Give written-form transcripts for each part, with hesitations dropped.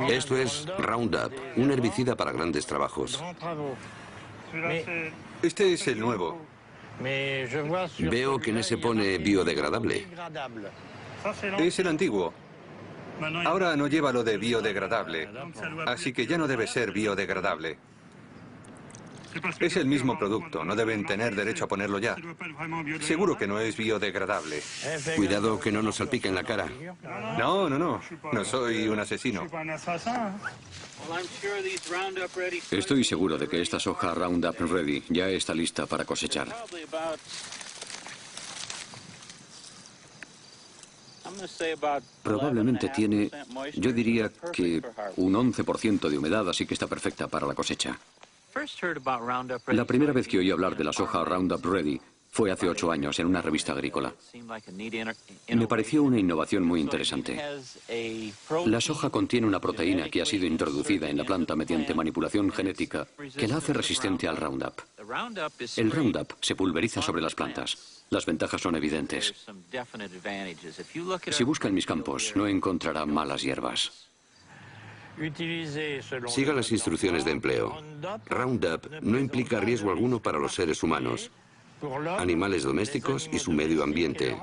Esto es Roundup, un herbicida para grandes trabajos. Este es el nuevo. Veo que en ese pone biodegradable. Es el antiguo. Ahora no lleva lo de biodegradable, así que ya no debe ser biodegradable. Es el mismo producto, no deben tener derecho a ponerlo ya. Seguro que no es biodegradable. Cuidado que no nos salpique en la cara. No, no, no. No soy un asesino. Estoy seguro de que esta soja Roundup Ready ya está lista para cosechar. Probablemente tiene, yo diría que un 11% de humedad, así que está perfecta para la cosecha. La primera vez que oí hablar de la soja Roundup Ready fue hace 8 años en una revista agrícola. Me pareció una innovación muy interesante. La soja contiene una proteína que ha sido introducida en la planta mediante manipulación genética que la hace resistente al Roundup. El Roundup se pulveriza sobre las plantas. Las ventajas son evidentes. Si busca en mis campos, no encontrará malas hierbas. Siga las instrucciones de empleo. Roundup no implica riesgo alguno para los seres humanos, animales domésticos y su medio ambiente.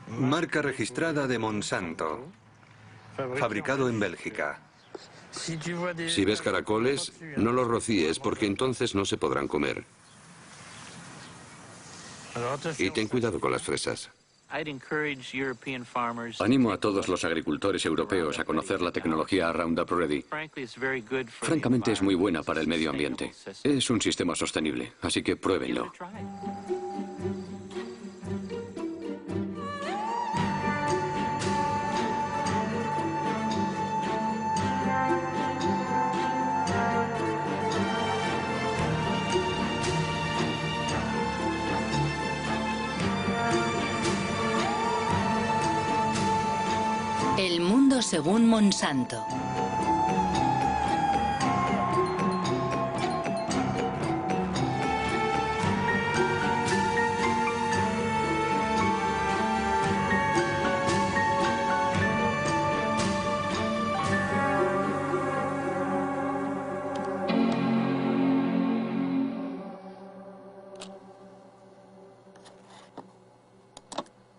Marca registrada de Monsanto. Fabricado en Bélgica. Si ves caracoles, no los rocíes porque entonces no se podrán comer. Y ten cuidado con las fresas. Animo a todos los agricultores europeos a conocer la tecnología Roundup Ready. Francamente es muy buena para el medio ambiente. Es un sistema sostenible, así que pruébenlo. El mundo según Monsanto.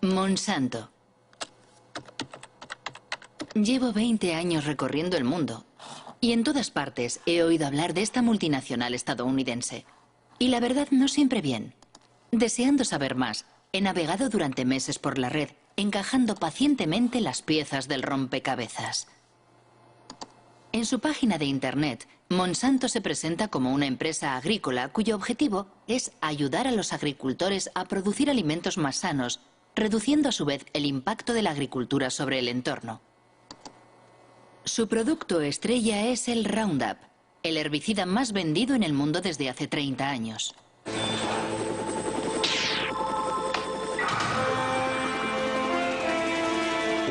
Monsanto. Llevo 20 años recorriendo el mundo y en todas partes he oído hablar de esta multinacional estadounidense. Y la verdad no siempre bien. Deseando saber más, he navegado durante meses por la red, encajando pacientemente las piezas del rompecabezas. En su página de internet, Monsanto se presenta como una empresa agrícola cuyo objetivo es ayudar a los agricultores a producir alimentos más sanos, reduciendo a su vez el impacto de la agricultura sobre el entorno. Su producto estrella es el Roundup, el herbicida más vendido en el mundo desde hace 30 años.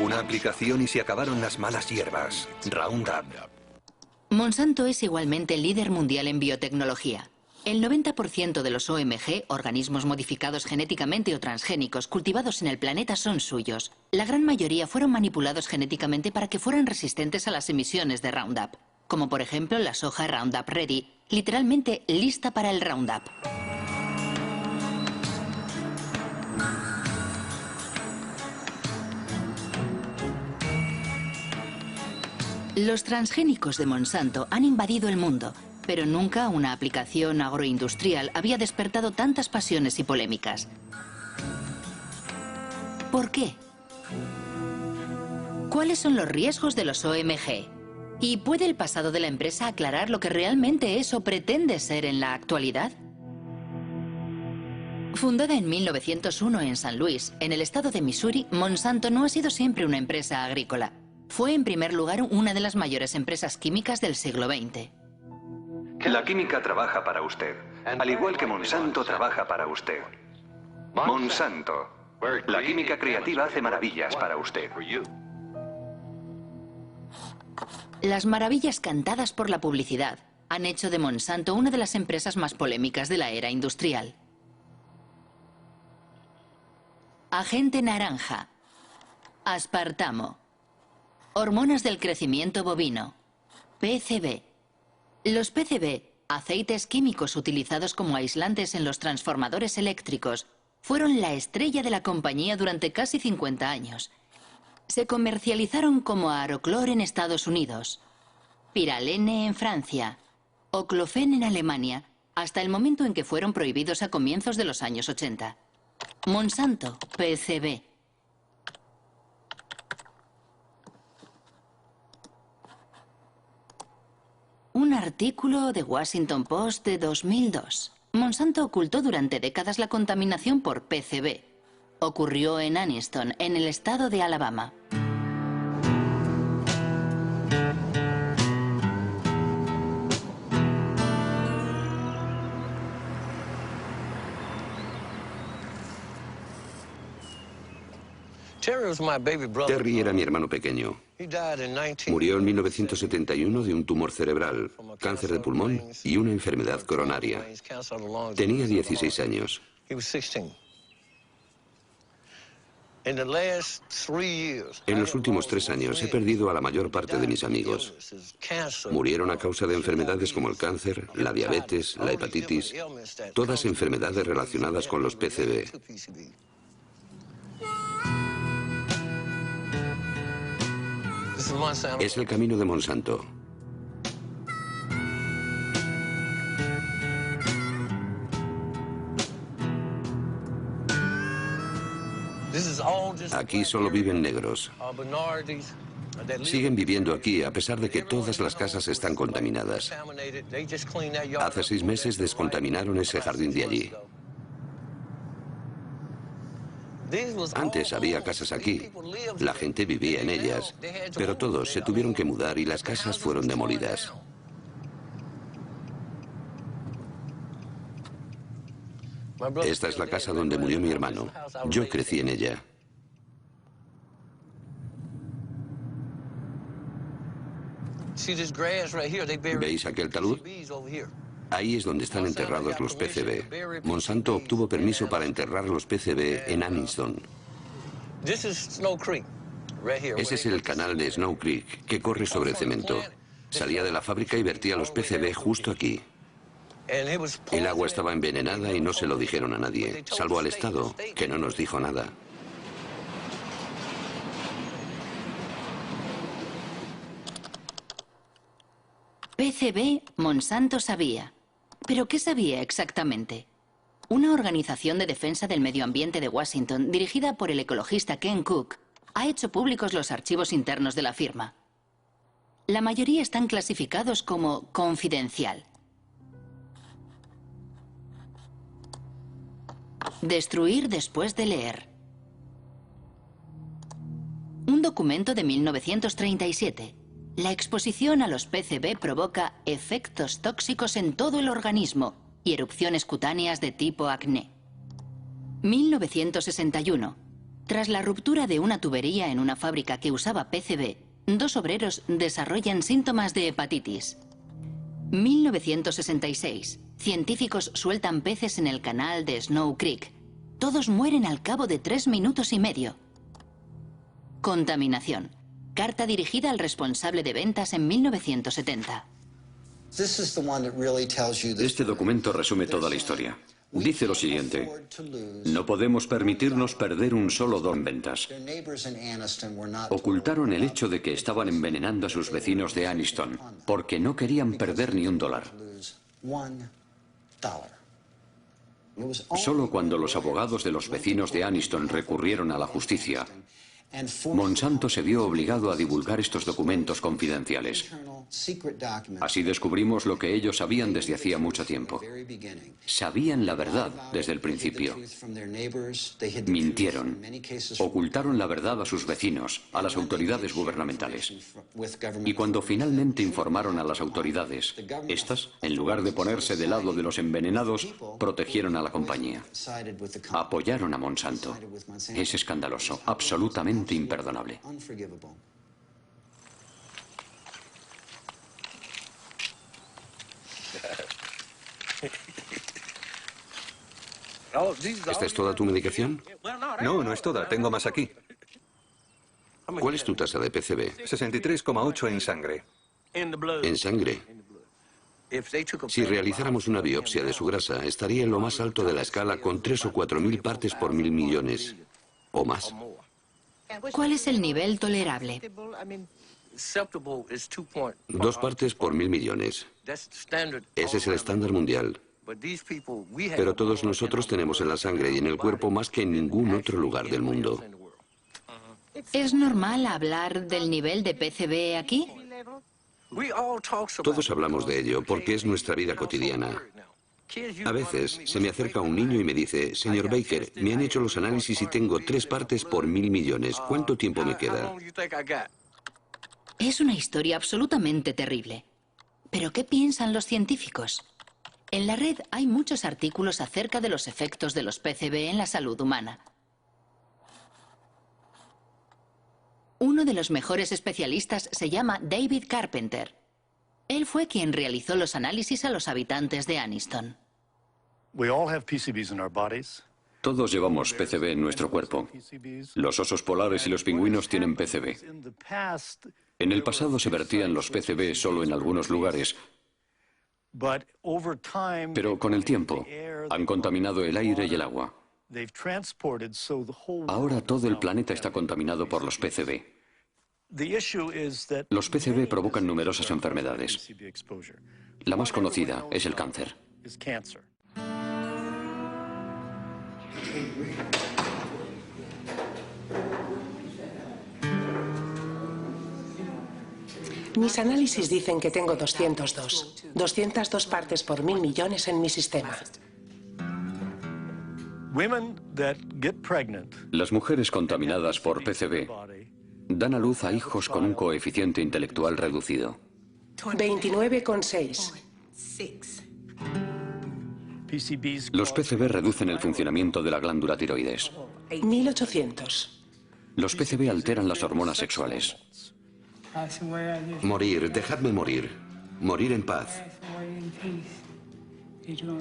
Una aplicación y se acabaron las malas hierbas. Roundup. Monsanto es igualmente líder mundial en biotecnología. El 90% de los OMG, organismos modificados genéticamente o transgénicos, cultivados en el planeta son suyos. La gran mayoría fueron manipulados genéticamente para que fueran resistentes a las emisiones de Roundup, como por ejemplo la soja Roundup Ready, literalmente lista para el Roundup. Los transgénicos de Monsanto han invadido el mundo, pero nunca una aplicación agroindustrial había despertado tantas pasiones y polémicas. ¿Por qué? ¿Cuáles son los riesgos de los OMG? ¿Y puede el pasado de la empresa aclarar lo que realmente es o pretende ser en la actualidad? Fundada en 1901 en San Luis, en el estado de Missouri, Monsanto no ha sido siempre una empresa agrícola. Fue en primer lugar una de las mayores empresas químicas del siglo XX. La química trabaja para usted, al igual que Monsanto trabaja para usted. Monsanto. La química creativa hace maravillas para usted. Las maravillas cantadas por la publicidad han hecho de Monsanto una de las empresas más polémicas de la era industrial. Agente naranja, aspartamo, Hormonas del crecimiento bovino. PCB. Los PCB, aceites químicos utilizados como aislantes en los transformadores eléctricos, fueron la estrella de la compañía durante casi 50 años. Se comercializaron como Aroclor en Estados Unidos, Pyralene en Francia, Oclofen en Alemania, hasta el momento en que fueron prohibidos a comienzos de los años 80. Monsanto, PCB. Un artículo de Washington Post de 2002. Monsanto ocultó durante décadas la contaminación por PCB. Ocurrió en Anniston, en el estado de Alabama. Terry era mi hermano pequeño. Murió en 1971 de un tumor cerebral, cáncer de pulmón y una enfermedad coronaria. Tenía 16 años. En los últimos 3 años he perdido a la mayor parte de mis amigos. Murieron a causa de enfermedades como el cáncer, la diabetes, la hepatitis, todas enfermedades relacionadas con los PCB. Es el camino de Monsanto. Aquí solo viven negros. Siguen viviendo aquí a pesar de que todas las casas están contaminadas. Hace 6 meses descontaminaron ese jardín de allí. Antes había casas aquí, la gente vivía en ellas, pero todos se tuvieron que mudar y las casas fueron demolidas. Esta es la casa donde murió mi hermano. Yo crecí en ella. ¿Veis aquel talud? Ahí es donde están enterrados los PCB. Monsanto obtuvo permiso para enterrar los PCB en Anniston. Ese es el canal de Snow Creek, que corre sobre cemento. Salía de la fábrica y vertía los PCB justo aquí. El agua estaba envenenada y no se lo dijeron a nadie, salvo al Estado, que no nos dijo nada. PCB, Monsanto sabía. ¿Pero qué sabía exactamente? Una organización de defensa del medio ambiente de Washington, dirigida por el ecologista Ken Cook, ha hecho públicos los archivos internos de la firma. La mayoría están clasificados como confidencial. Destruir después de leer. Un documento de 1937. La exposición a los PCB provoca efectos tóxicos en todo el organismo y erupciones cutáneas de tipo acné. 1961. Tras la ruptura de una tubería en una fábrica que usaba PCB, 2 obreros desarrollan síntomas de hepatitis. 1966. Científicos sueltan peces en el canal de Snow Creek. Todos mueren al cabo de 3 minutos y medio. Contaminación. Carta dirigida al responsable de ventas en 1970. Este documento resume toda la historia. Dice lo siguiente: no podemos permitirnos perder un solo $1 en ventas. Ocultaron el hecho de que estaban envenenando a sus vecinos de Anniston, porque no querían perder ni $1. Solo cuando los abogados de los vecinos de Anniston recurrieron a la justicia, Monsanto se vio obligado a divulgar estos documentos confidenciales. Así descubrimos lo que ellos sabían desde hacía mucho tiempo. Sabían la verdad desde el principio. Mintieron. Ocultaron la verdad a sus vecinos, a las autoridades gubernamentales. Y cuando finalmente informaron a las autoridades, estas, en lugar de ponerse del lado de los envenenados, protegieron a la compañía. Apoyaron a Monsanto. Es escandaloso, absolutamente imperdonable. ¿Esta es toda tu medicación? No, no es toda. Tengo más aquí. ¿Cuál es tu tasa de PCB? 63,8 en sangre. En sangre. Si realizáramos una biopsia de su grasa, estaría en lo más alto de la escala con 3 o 4 mil partes por 1.000 millones. O más. ¿Cuál es el nivel tolerable? 2 partes por 1.000 millones. Ese es el estándar mundial. Pero todos nosotros tenemos en la sangre y en el cuerpo más que en ningún otro lugar del mundo. ¿Es normal hablar del nivel de PCB aquí? Todos hablamos de ello porque es nuestra vida cotidiana. A veces se me acerca un niño y me dice, señor Baker, me han hecho los análisis y tengo 3 partes por 1.000 millones. ¿Cuánto tiempo me queda? Es una historia absolutamente terrible. ¿Pero qué piensan los científicos? En la red hay muchos artículos acerca de los efectos de los PCB en la salud humana. Uno de los mejores especialistas se llama David Carpenter. Él fue quien realizó los análisis a los habitantes de Anniston. Todos llevamos PCB en nuestro cuerpo. Los osos polares y los pingüinos tienen PCB. En el pasado se vertían los PCB solo en algunos lugares, pero con el tiempo han contaminado el aire y el agua. Ahora todo el planeta está contaminado por los PCB. Los PCB provocan numerosas enfermedades. La más conocida es el cáncer. Mis análisis dicen que tengo 202 partes por 1.000 millones en mi sistema. Las mujeres contaminadas por PCB dan a luz a hijos con un coeficiente intelectual reducido. 29,6. Los PCB reducen el funcionamiento de la glándula tiroides. 1.800. Los PCB alteran las hormonas sexuales. Morir, dejadme morir. Morir en paz.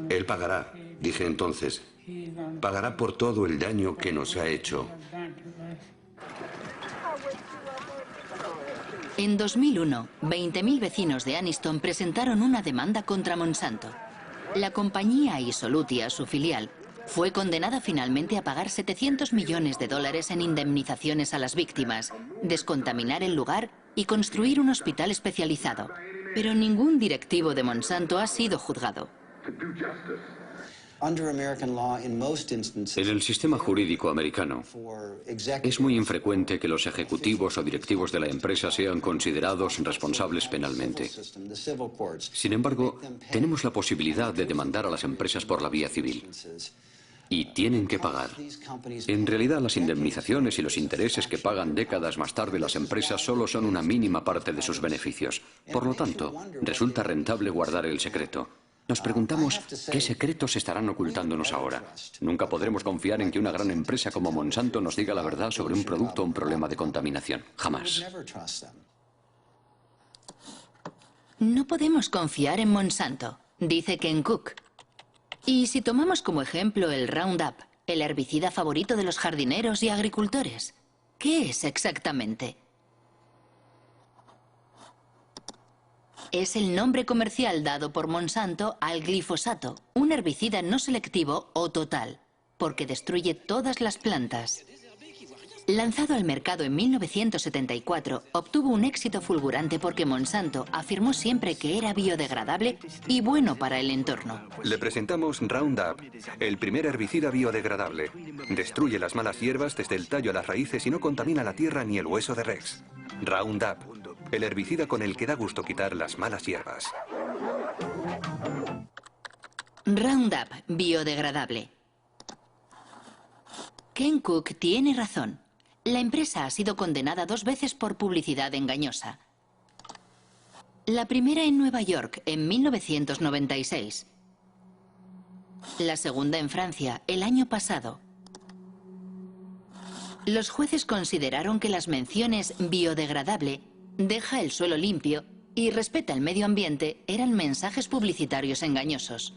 Él pagará, dije entonces. Pagará por todo el daño que nos ha hecho. En 2001, 20.000 vecinos de Anniston presentaron una demanda contra Monsanto. La compañía Isolutia, su filial, fue condenada finalmente a pagar $700 millones en indemnizaciones a las víctimas, descontaminar el lugar y construir un hospital especializado. Pero ningún directivo de Monsanto ha sido juzgado. En el sistema jurídico americano, es muy infrecuente que los ejecutivos o directivos de la empresa sean considerados responsables penalmente. Sin embargo, tenemos la posibilidad de demandar a las empresas por la vía civil. Y tienen que pagar. En realidad, las indemnizaciones y los intereses que pagan décadas más tarde las empresas solo son una mínima parte de sus beneficios. Por lo tanto, resulta rentable guardar el secreto. Nos preguntamos qué secretos estarán ocultándonos ahora. Nunca podremos confiar en que una gran empresa como Monsanto nos diga la verdad sobre un producto o un problema de contaminación. Jamás. No podemos confiar en Monsanto, dice Ken Cook. Y si tomamos como ejemplo el Roundup, el herbicida favorito de los jardineros y agricultores, ¿qué es exactamente? Es el nombre comercial dado por Monsanto al glifosato, un herbicida no selectivo o total, porque destruye todas las plantas. Lanzado al mercado en 1974, obtuvo un éxito fulgurante porque Monsanto afirmó siempre que era biodegradable y bueno para el entorno. Le presentamos Roundup, el primer herbicida biodegradable. Destruye las malas hierbas desde el tallo a las raíces y no contamina la tierra ni el hueso de res. Roundup, el herbicida con el que da gusto quitar las malas hierbas. Roundup, biodegradable. Ken Cook tiene razón. La empresa ha sido condenada 2 veces por publicidad engañosa. La primera en Nueva York, en 1996. La segunda en Francia, el año pasado. Los jueces consideraron que las menciones biodegradable, deja el suelo limpio y respeta el medio ambiente eran mensajes publicitarios engañosos.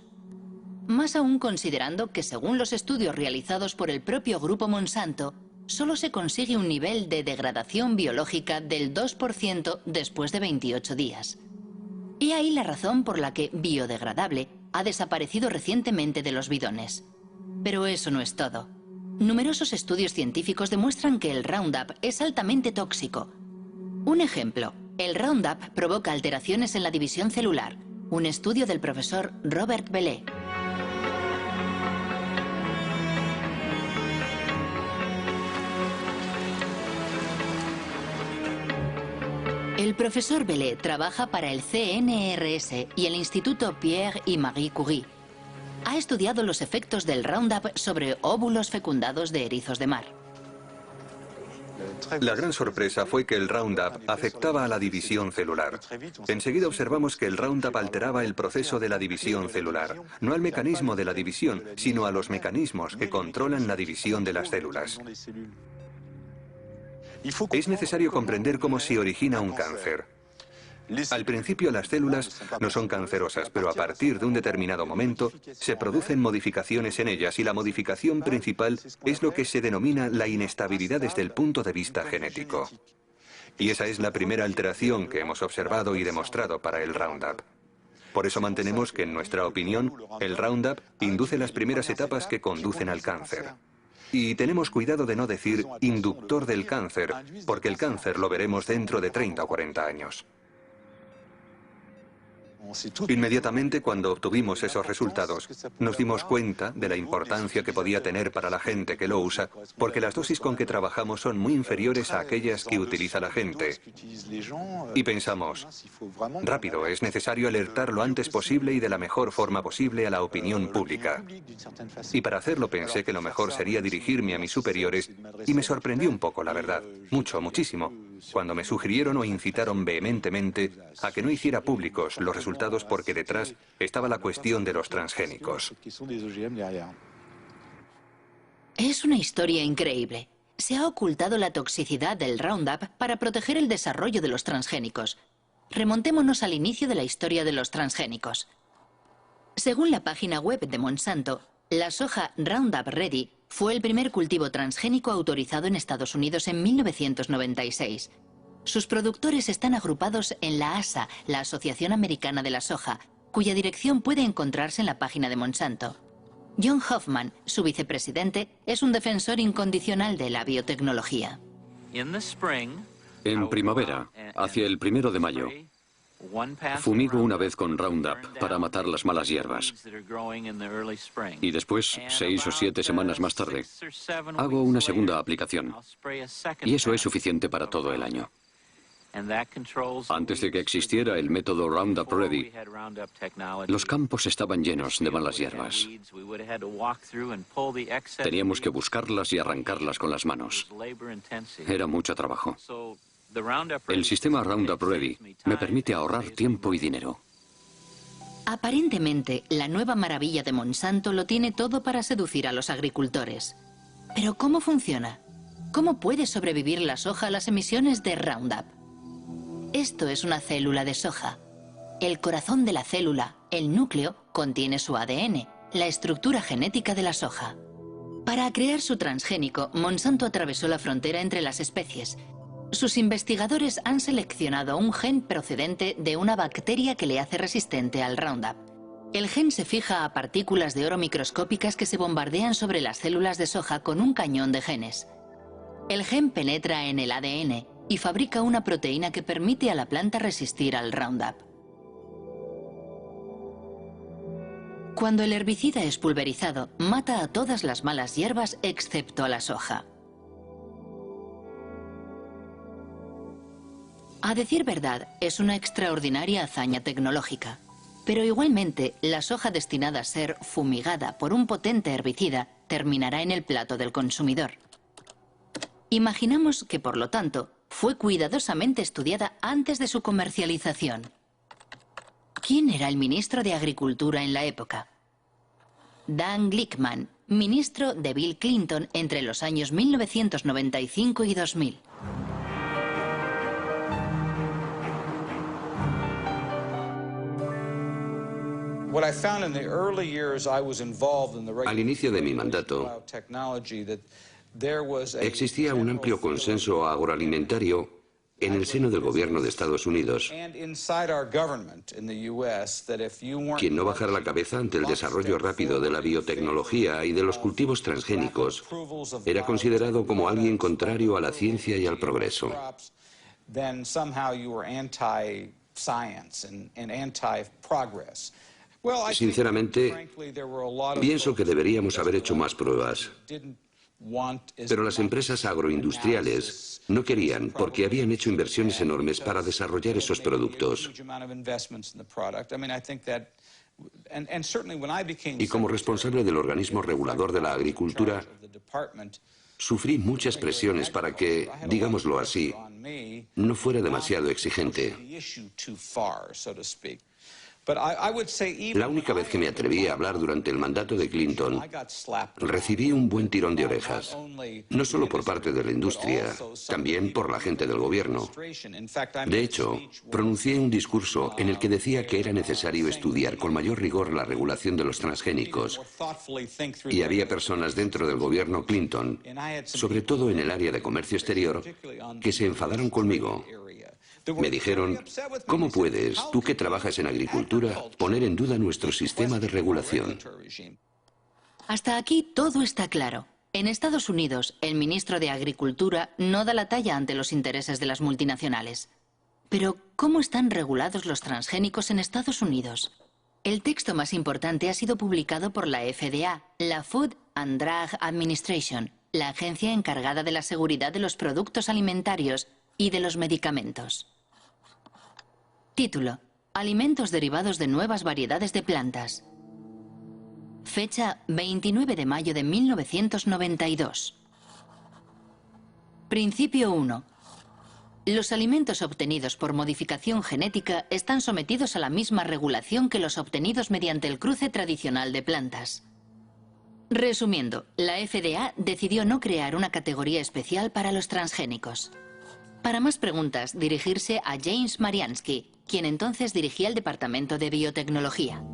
Más aún considerando que según los estudios realizados por el propio grupo Monsanto, solo se consigue un nivel de degradación biológica del 2% después de 28 días. He ahí la razón por la que biodegradable ha desaparecido recientemente de los bidones. Pero eso no es todo. Numerosos estudios científicos demuestran que el Roundup es altamente tóxico. Un ejemplo, el Roundup provoca alteraciones en la división celular. Un estudio del profesor Robert Bellet. El profesor Bellet trabaja para el CNRS y el Instituto Pierre y Marie Curie. Ha estudiado los efectos del Roundup sobre óvulos fecundados de erizos de mar. La gran sorpresa fue que el Roundup afectaba a la división celular. Enseguida observamos que el Roundup alteraba el proceso de la división celular, no al mecanismo de la división, sino a los mecanismos que controlan la división de las células. Es necesario comprender cómo se origina un cáncer. Al principio las células no son cancerosas, pero a partir de un determinado momento se producen modificaciones en ellas y la modificación principal es lo que se denomina la inestabilidad desde el punto de vista genético. Y esa es la primera alteración que hemos observado y demostrado para el Roundup. Por eso mantenemos que, en nuestra opinión, el Roundup induce las primeras etapas que conducen al cáncer. Y tenemos cuidado de no decir inductor del cáncer, porque el cáncer lo veremos dentro de 30 o 40 años. Inmediatamente cuando obtuvimos esos resultados, nos dimos cuenta de la importancia que podía tener para la gente que lo usa, porque las dosis con que trabajamos son muy inferiores a aquellas que utiliza la gente. Y pensamos, rápido, es necesario alertar lo antes posible y de la mejor forma posible a la opinión pública. Y para hacerlo pensé que lo mejor sería dirigirme a mis superiores y me sorprendió un poco, la verdad, muchísimo, cuando me sugirieron o incitaron vehementemente a que no hiciera públicos los resultados porque detrás estaba la cuestión de los transgénicos. Es una historia increíble. Se ha ocultado la toxicidad del Roundup para proteger el desarrollo de los transgénicos. Remontémonos al inicio de la historia de los transgénicos. Según la página web de Monsanto, la soja Roundup Ready fue el primer cultivo transgénico autorizado en Estados Unidos en 1996. Sus productores están agrupados en la ASA, la Asociación Americana de la Soja, cuya dirección puede encontrarse en la página de Monsanto. John Hoffman, su vicepresidente, es un defensor incondicional de la biotecnología. En primavera, hacia el 1 de mayo, fumigo una vez con Roundup para matar las malas hierbas. Y después, 6 o 7 semanas más tarde, hago una segunda aplicación. Y eso es suficiente para todo el año. Antes de que existiera el método Roundup Ready, los campos estaban llenos de malas hierbas. Teníamos que buscarlas y arrancarlas con las manos. Era mucho trabajo. El sistema Roundup Ready me permite ahorrar tiempo y dinero. Aparentemente, la nueva maravilla de Monsanto lo tiene todo para seducir a los agricultores. Pero ¿cómo funciona? ¿Cómo puede sobrevivir la soja a las emisiones de Roundup? Esto es una célula de soja. El corazón de la célula, el núcleo, contiene su ADN, la estructura genética de la soja. Para crear su transgénico, Monsanto atravesó la frontera entre las especies. Sus investigadores han seleccionado un gen procedente de una bacteria que le hace resistente al Roundup. El gen se fija a partículas de oro microscópicas que se bombardean sobre las células de soja con un cañón de genes. El gen penetra en el ADN y fabrica una proteína que permite a la planta resistir al Roundup. Cuando el herbicida es pulverizado, mata a todas las malas hierbas excepto a la soja. A decir verdad, es una extraordinaria hazaña tecnológica. Pero igualmente, la soja destinada a ser fumigada por un potente herbicida terminará en el plato del consumidor. Imaginamos que, por lo tanto, fue cuidadosamente estudiada antes de su comercialización. ¿Quién era el ministro de Agricultura en la época? Dan Glickman, ministro de Bill Clinton entre los años 1995 y 2000. Al inicio de mi mandato, Existía un amplio consenso agroalimentario en el seno del gobierno de Estados Unidos. Quien no bajara la cabeza ante el desarrollo rápido de la biotecnología y de los cultivos transgénicos era considerado como alguien contrario a la ciencia y al progreso. Sinceramente, pienso que deberíamos haber hecho más pruebas. Pero las empresas agroindustriales no querían porque habían hecho inversiones enormes para desarrollar esos productos. Y como responsable del organismo regulador de la agricultura, sufrí muchas presiones para que, digámoslo así, no fuera demasiado exigente. La única vez que me atreví a hablar durante el mandato de Clinton, recibí un buen tirón de orejas, no solo por parte de la industria, también por la gente del gobierno. De hecho, pronuncié un discurso en el que decía que era necesario estudiar con mayor rigor la regulación de los transgénicos. Y había personas dentro del gobierno Clinton, sobre todo en el área de comercio exterior, que se enfadaron conmigo. Me dijeron, ¿cómo puedes, tú que trabajas en agricultura, poner en duda nuestro sistema de regulación? Hasta aquí todo está claro. En Estados Unidos, el ministro de Agricultura no da la talla ante los intereses de las multinacionales. Pero, ¿cómo están regulados los transgénicos en Estados Unidos? El texto más importante ha sido publicado por la FDA, la Food and Drug Administration, la agencia encargada de la seguridad de los productos alimentarios y de los medicamentos. Título: Alimentos derivados de nuevas variedades de plantas. Fecha: 29 de mayo de 1992. Principio 1. Los alimentos obtenidos por modificación genética están sometidos a la misma regulación que los obtenidos mediante el cruce tradicional de plantas. Resumiendo, la FDA decidió no crear una categoría especial para los transgénicos. Para más preguntas, dirigirse a James Mariansky, quien entonces dirigía el Departamento de Biotecnología.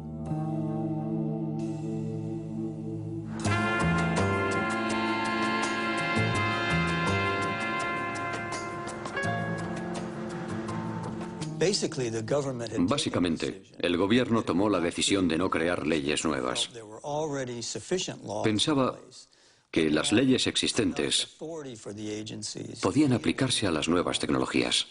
Básicamente, el gobierno tomó la decisión de no crear leyes nuevas. Pensaba que las leyes existentes podían aplicarse a las nuevas tecnologías.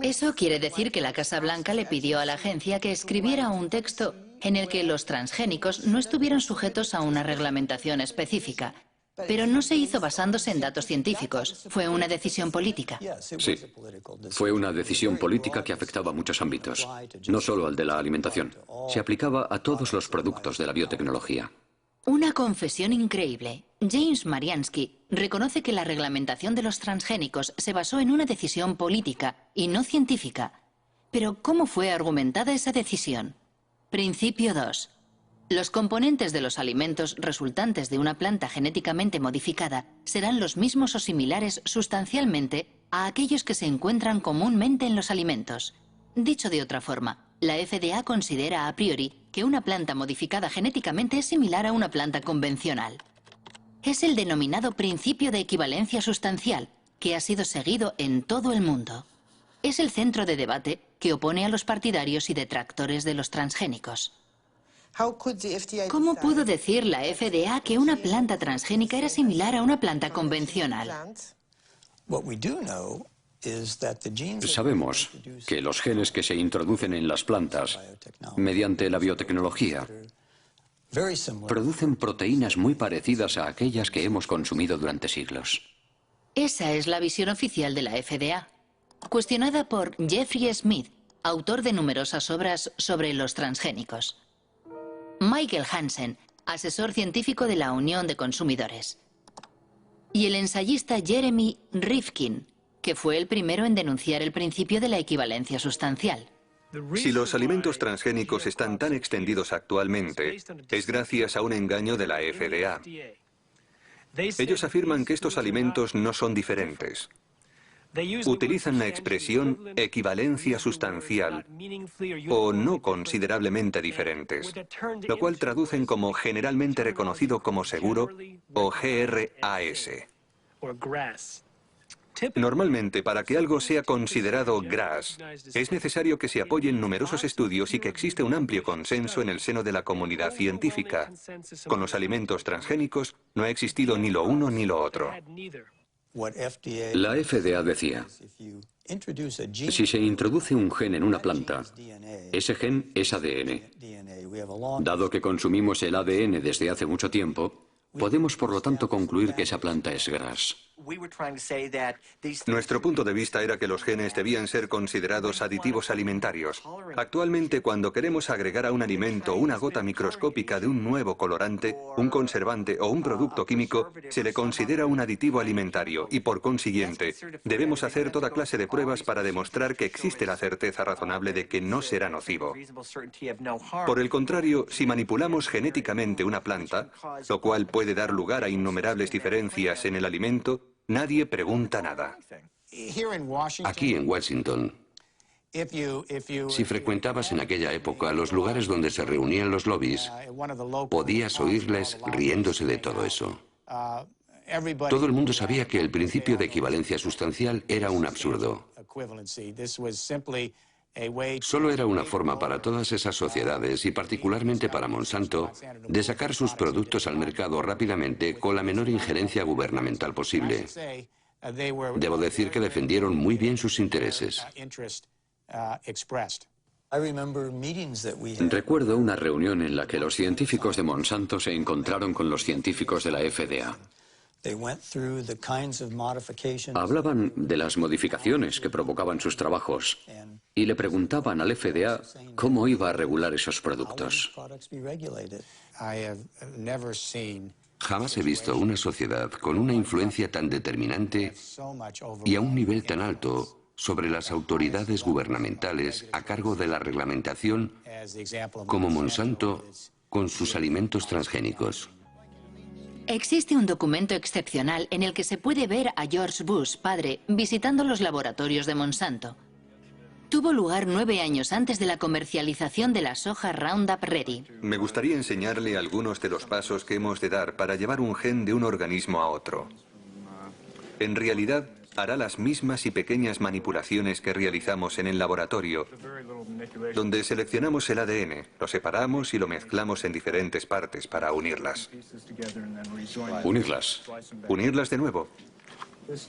Eso quiere decir que la Casa Blanca le pidió a la agencia que escribiera un texto en el que los transgénicos no estuvieran sujetos a una reglamentación específica. Pero no se hizo basándose en datos científicos. Fue una decisión política. Sí, fue una decisión política que afectaba a muchos ámbitos, no solo al de la alimentación. Se aplicaba a todos los productos de la biotecnología. Una confesión increíble. James Mariansky reconoce que la reglamentación de los transgénicos se basó en una decisión política y no científica. Pero, ¿cómo fue argumentada esa decisión? Principio 2. Los componentes de los alimentos resultantes de una planta genéticamente modificada serán los mismos o similares sustancialmente a aquellos que se encuentran comúnmente en los alimentos. Dicho de otra forma, la FDA considera a priori que una planta modificada genéticamente es similar a una planta convencional. Es el denominado principio de equivalencia sustancial, que ha sido seguido en todo el mundo. Es el centro de debate que opone a los partidarios y detractores de los transgénicos. ¿Cómo pudo decir la FDA que una planta transgénica era similar a una planta convencional? Sabemos que los genes que se introducen en las plantas mediante la biotecnología producen proteínas muy parecidas a aquellas que hemos consumido durante siglos. Esa es la visión oficial de la FDA, cuestionada por Jeffrey Smith, autor de numerosas obras sobre los transgénicos. Michael Hansen, asesor científico de la Unión de Consumidores. Y el ensayista Jeremy Rifkin, que fue el primero en denunciar el principio de la equivalencia sustancial. Si los alimentos transgénicos están tan extendidos actualmente, es gracias a un engaño de la FDA. Ellos afirman que estos alimentos no son diferentes. Utilizan la expresión equivalencia sustancial o no considerablemente diferentes, lo cual traducen como generalmente reconocido como seguro o GRAS. Normalmente, para que algo sea considerado GRAS, es necesario que se apoyen numerosos estudios y que existe un amplio consenso en el seno de la comunidad científica. Con los alimentos transgénicos no ha existido ni lo uno ni lo otro. La FDA decía, si se introduce un gen en una planta, ese gen es ADN. Dado que consumimos el ADN desde hace mucho tiempo, podemos por lo tanto concluir que esa planta es GRAS. Nuestro punto de vista era que los genes debían ser considerados aditivos alimentarios. Actualmente, cuando queremos agregar a un alimento una gota microscópica de un nuevo colorante, un conservante o un producto químico, se le considera un aditivo alimentario y, por consiguiente, debemos hacer toda clase de pruebas para demostrar que existe la certeza razonable de que no será nocivo. Por el contrario, si manipulamos genéticamente una planta, lo cual puede dar lugar a innumerables diferencias en el alimento, nadie pregunta nada. Aquí en Washington, si frecuentabas en aquella época los lugares donde se reunían los lobbies, podías oírles riéndose de todo eso. Todo el mundo sabía que el principio de equivalencia sustancial era un absurdo. Solo era una forma para todas esas sociedades, y particularmente para Monsanto, de sacar sus productos al mercado rápidamente con la menor injerencia gubernamental posible. Debo decir que defendieron muy bien sus intereses. Recuerdo una reunión en la que los científicos de Monsanto se encontraron con los científicos de la FDA. Hablaban de las modificaciones que provocaban sus trabajos y le preguntaban al FDA cómo iba a regular esos productos. Jamás he visto una sociedad con una influencia tan determinante y a un nivel tan alto sobre las autoridades gubernamentales a cargo de la reglamentación como Monsanto con sus alimentos transgénicos. Existe un documento excepcional en el que se puede ver a George Bush, padre, visitando los laboratorios de Monsanto. Tuvo lugar 9 años antes de la comercialización de la soja Roundup Ready. Me gustaría enseñarle algunos de los pasos que hemos de dar para llevar un gen de un organismo a otro. En realidad, hará las mismas y pequeñas manipulaciones que realizamos en el laboratorio, donde seleccionamos el ADN, lo separamos y lo mezclamos en diferentes partes para unirlas. Unirlas. Unirlas de nuevo.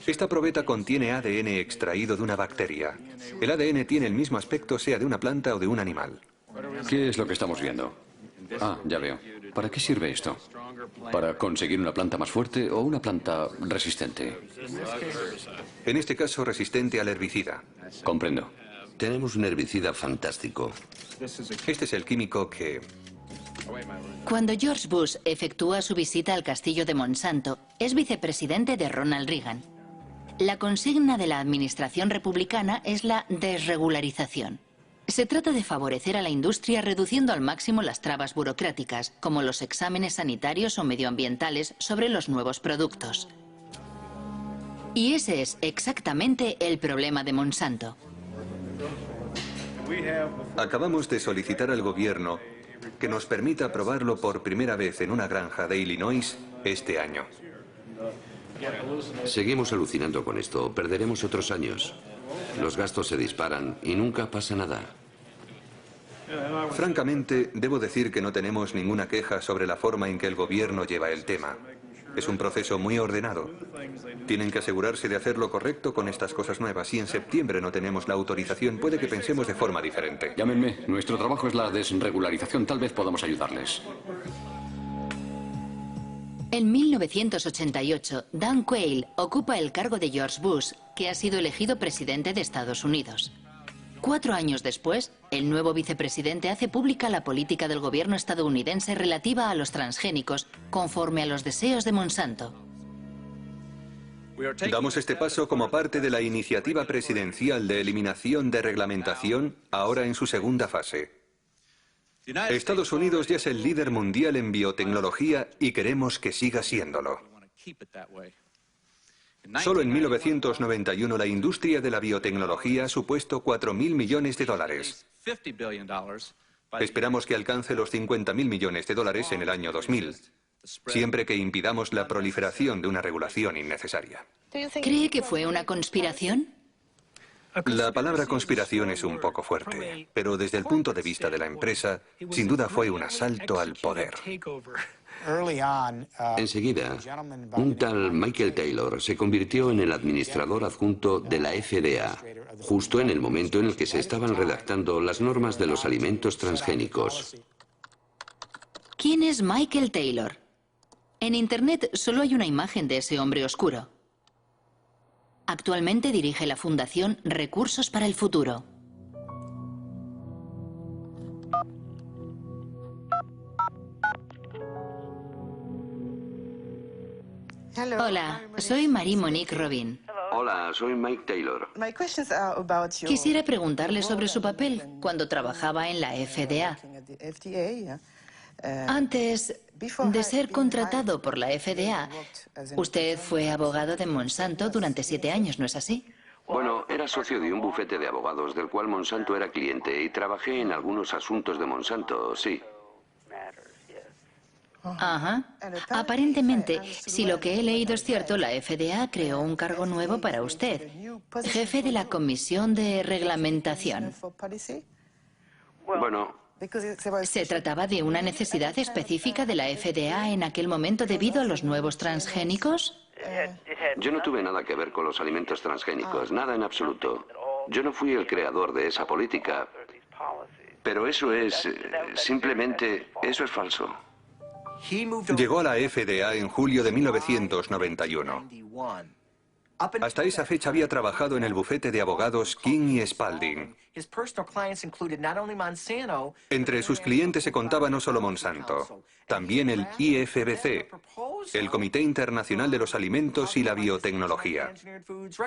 Esta probeta contiene ADN extraído de una bacteria. El ADN tiene el mismo aspecto sea de una planta o de un animal. ¿Qué es lo que estamos viendo? Ah, ya veo. ¿Para qué sirve esto? ¿Para conseguir una planta más fuerte o una planta resistente? En este caso, resistente al herbicida. Comprendo. Tenemos un herbicida fantástico. Este es el químico que... Cuando George Bush efectúa su visita al castillo de Monsanto, es vicepresidente de Ronald Reagan. La consigna de la administración republicana es la desregularización. Se trata de favorecer a la industria reduciendo al máximo las trabas burocráticas, como los exámenes sanitarios o medioambientales sobre los nuevos productos. Y ese es exactamente el problema de Monsanto. Acabamos de solicitar al gobierno que nos permita probarlo por primera vez en una granja de Illinois este año. Seguimos alucinando con esto. Perderemos otros años. Los gastos se disparan y nunca pasa nada. Francamente, debo decir que no tenemos ninguna queja sobre la forma en que el gobierno lleva el tema. Es un proceso muy ordenado. Tienen que asegurarse de hacer lo correcto con estas cosas nuevas. Si en septiembre no tenemos la autorización, puede que pensemos de forma diferente. Llámenme. Nuestro trabajo es la desregularización. Tal vez podamos ayudarles. En 1988, Dan Quayle ocupa el cargo de George Bush, que ha sido elegido presidente de Estados Unidos. 4 años después, el nuevo vicepresidente hace pública la política del gobierno estadounidense relativa a los transgénicos, conforme a los deseos de Monsanto. Damos este paso como parte de la iniciativa presidencial de eliminación de reglamentación, ahora en su segunda fase. Estados Unidos ya es el líder mundial en biotecnología y queremos que siga siéndolo. Solo en 1991 la industria de la biotecnología ha supuesto 4.000 millones de dólares. Esperamos que alcance los 50.000 millones de dólares en el año 2000. siempre que impidamos la proliferación de una regulación innecesaria. ¿Cree que fue una conspiración? La palabra conspiración es un poco fuerte, pero desde el punto de vista de la empresa, sin duda fue un asalto al poder. Enseguida, un tal Michael Taylor se convirtió en el administrador adjunto de la FDA, justo en el momento en el que se estaban redactando las normas de los alimentos transgénicos. ¿Quién es Michael Taylor? En Internet solo hay una imagen de ese hombre oscuro. Actualmente dirige la Fundación Recursos para el Futuro. Hola, soy Marie-Monique Robin. Hola, soy Mike Taylor. Quisiera preguntarle sobre su papel cuando trabajaba en la FDA. Antes de ser contratado por la FDA, usted fue abogado de Monsanto durante 7 años, ¿no es así? Bueno, era socio de un bufete de abogados del cual Monsanto era cliente y trabajé en algunos asuntos de Monsanto, sí. Ajá. Aparentemente, si lo que he leído es cierto, la FDA creó un cargo nuevo para usted, jefe de la Comisión de Reglamentación. Bueno, ¿Se trataba de una necesidad específica de la FDA en aquel momento debido a los nuevos transgénicos? yo no tuve nada que ver con los alimentos transgénicos, nada en absoluto. Yo no fui el creador de esa política, pero eso es, simplemente, eso es falso. Llegó a la FDA en julio de 1991. Hasta esa fecha había trabajado en el bufete de abogados King y Spalding. Entre sus clientes se contaba no solo Monsanto, también el IFBC, el Comité Internacional de los Alimentos y la Biotecnología.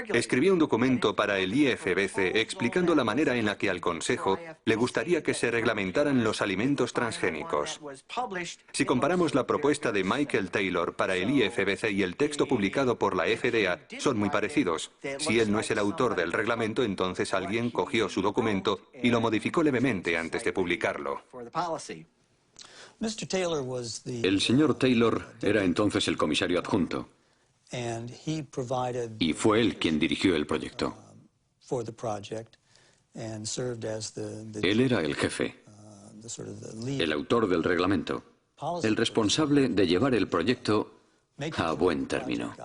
Escribió un documento para el IFBC explicando la manera en la que al Consejo le gustaría que se reglamentaran los alimentos transgénicos. Si comparamos la propuesta de Michael Taylor para el IFBC y el texto publicado por la FDA, son muy parecidos. Si él no es el autor del reglamento, entonces alguien cogió su documento y lo modificó levemente antes de publicarlo. El señor Taylor era entonces el comisario adjunto y fue él quien dirigió el proyecto. Él era el jefe, el autor del reglamento, el responsable de llevar el proyecto a buen término.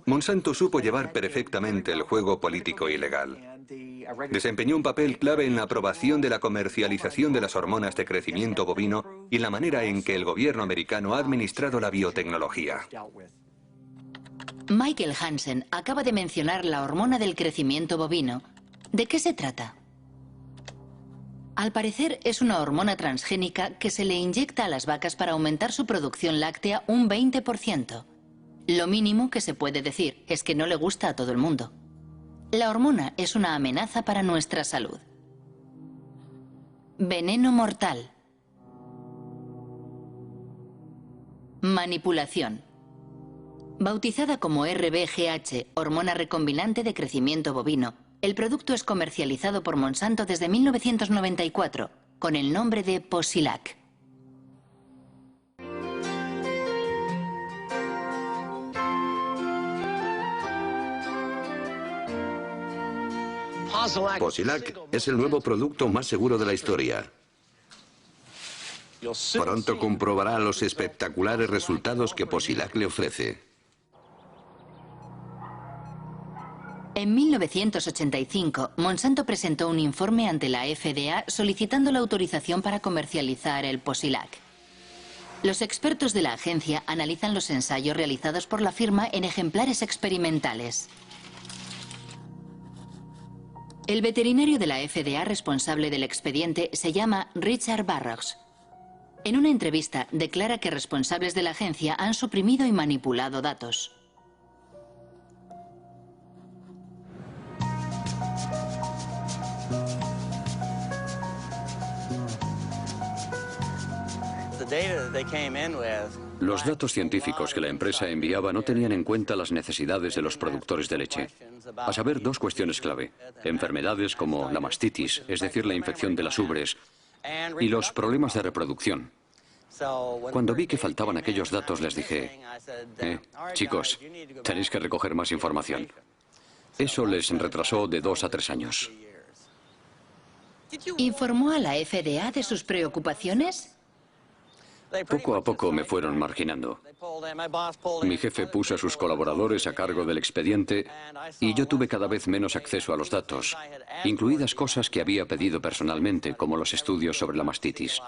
Monsanto supo llevar perfectamente el juego político y legal. Desempeñó un papel clave en la aprobación de la comercialización de las hormonas de crecimiento bovino y en la manera en que el gobierno americano ha administrado la biotecnología. Michael Hansen acaba de mencionar la hormona del crecimiento bovino. ¿De qué se trata? Al parecer es una hormona transgénica que se le inyecta a las vacas para aumentar su producción láctea un 20%. Lo mínimo que se puede decir es que no le gusta a todo el mundo. La hormona es una amenaza para nuestra salud. Veneno mortal. Manipulación. Bautizada como RBGH, hormona recombinante de crecimiento bovino, el producto es comercializado por Monsanto desde 1994 con el nombre de Posilac. Posilac es el nuevo producto más seguro de la historia. Pronto comprobará los espectaculares resultados que Posilac le ofrece. En 1985, Monsanto presentó un informe ante la FDA solicitando la autorización para comercializar el Posilac. Los expertos de la agencia analizan los ensayos realizados por la firma en ejemplares experimentales. El veterinario de la FDA responsable del expediente se llama Richard Barrows. En una entrevista declara que responsables de la agencia han suprimido y manipulado datos. Los datos científicos que la empresa enviaba no tenían en cuenta las necesidades de los productores de leche. A saber, 2 cuestiones clave. Enfermedades como la mastitis, es decir, la infección de las ubres, y los problemas de reproducción. Cuando vi que faltaban aquellos datos, les dije, chicos, tenéis que recoger más información. Eso les retrasó de 2 a 3 años. ¿Informó a la FDA de sus preocupaciones? Poco a poco me fueron marginando. Mi jefe puso a sus colaboradores a cargo del expediente y yo tuve cada vez menos acceso a los datos, incluidas cosas que había pedido personalmente, como los estudios sobre la mastitis.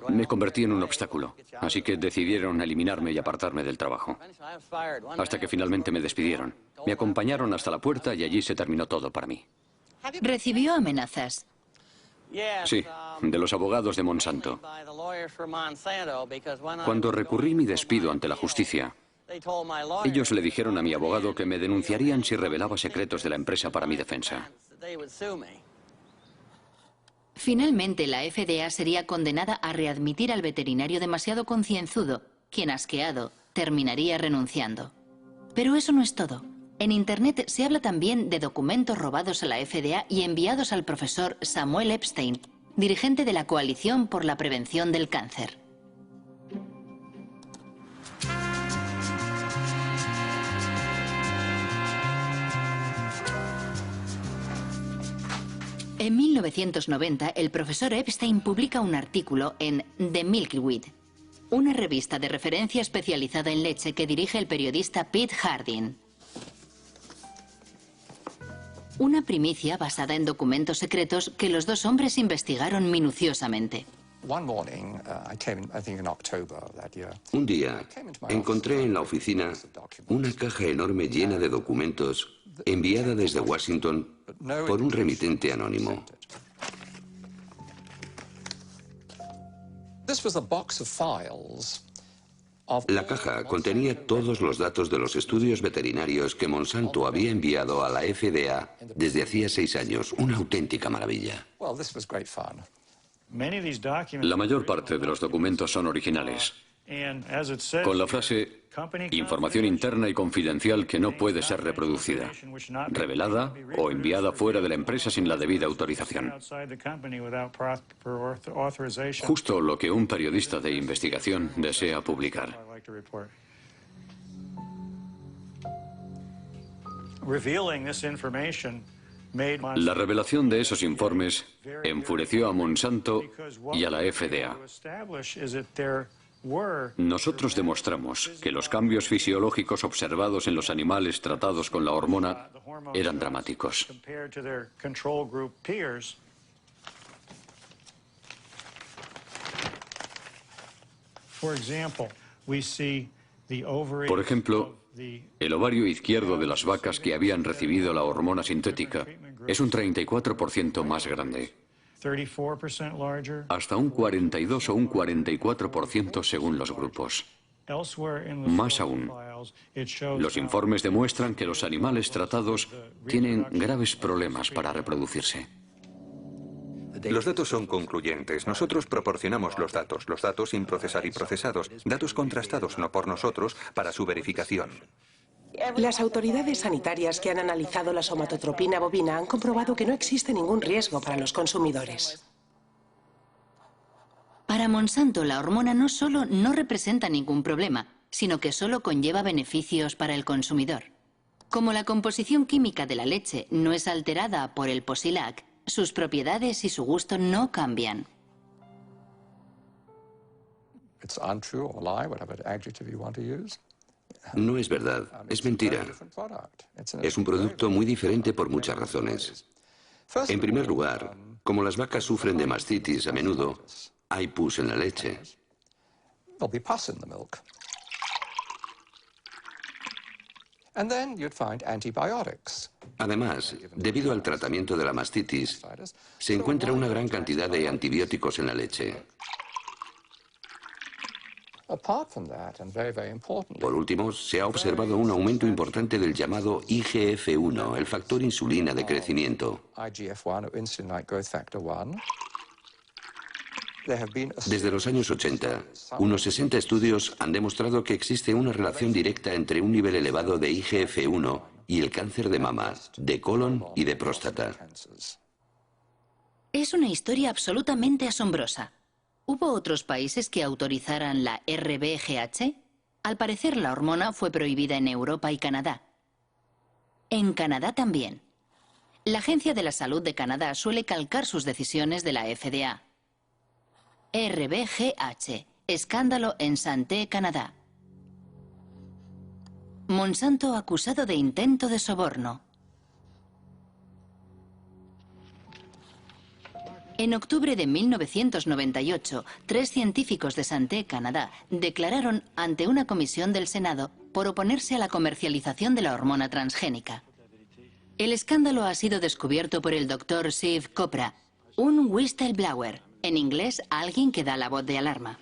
Me convertí en un obstáculo, así que decidieron eliminarme y apartarme del trabajo. Hasta que finalmente me despidieron. Me acompañaron hasta la puerta y allí se terminó todo para mí. ¿Recibió amenazas? Sí, de los abogados de Monsanto. Cuando recurrí mi despido ante la justicia, ellos le dijeron a mi abogado que me denunciarían si revelaba secretos de la empresa para mi defensa. Finalmente, la FDA sería condenada a readmitir al veterinario demasiado concienzudo, quien, asqueado, terminaría renunciando. Pero eso no es todo. En Internet se habla también de documentos robados a la FDA y enviados al profesor Samuel Epstein, dirigente de la Coalición por la Prevención del Cáncer. En 1990, el profesor Epstein publica un artículo en The Milky Weed, una revista de referencia especializada en leche que dirige el periodista Pete Hardin. Una primicia basada en documentos secretos que los dos hombres investigaron minuciosamente. Un día encontré en la oficina una caja enorme llena de documentos enviada desde Washington por un remitente anónimo. La caja contenía todos los datos de los estudios veterinarios que Monsanto había enviado a la FDA desde hacía 6 años. Una auténtica maravilla. La mayor parte de los documentos son originales, con la frase información interna y confidencial que no puede ser reproducida, revelada o enviada fuera de la empresa sin la debida autorización. Justo lo que un periodista de investigación desea publicar. La revelación de esos informes enfureció a Monsanto y a la FDA. Nosotros demostramos que los cambios fisiológicos observados en los animales tratados con la hormona eran dramáticos. Por ejemplo, el ovario izquierdo de las vacas que habían recibido la hormona sintética es un 34% más grande. Hasta un 42 o un 44% según los grupos. Más aún, los informes demuestran que los animales tratados tienen graves problemas para reproducirse. Los datos son concluyentes. Nosotros proporcionamos los datos sin procesar y procesados, datos contrastados no por nosotros para su verificación. Las autoridades sanitarias que han analizado la somatotropina bovina han comprobado que no existe ningún riesgo para los consumidores. Para Monsanto, la hormona no solo no representa ningún problema, sino que solo conlleva beneficios para el consumidor. Como la composición química de la leche no es alterada por el Posilac, sus propiedades y su gusto no cambian. No es verdad, es mentira. Es un producto muy diferente por muchas razones. En primer lugar, como las vacas sufren de mastitis a menudo, hay pus en la leche. Además, debido al tratamiento de la mastitis, se encuentra una gran cantidad de antibióticos en la leche. Por último, se ha observado un aumento importante del llamado IGF-1, el factor insulina de crecimiento. Desde los años 80, unos 60 estudios han demostrado que existe una relación directa entre un nivel elevado de IGF-1 y el cáncer de mama, de colon y de próstata. Es una historia absolutamente asombrosa. ¿Hubo otros países que autorizaran la RBGH? Al parecer, la hormona fue prohibida en Europa y Canadá. En Canadá también. La Agencia de la Salud de Canadá suele calcar sus decisiones de la FDA. RBGH. Escándalo en Santé, Canadá. Monsanto acusado de intento de soborno. En octubre de 1998, 3 científicos de Santé, Canadá, declararon ante una comisión del Senado por oponerse a la comercialización de la hormona transgénica. El escándalo ha sido descubierto por el Dr. Steve Kopra, un whistleblower, en inglés, alguien que da la voz de alarma.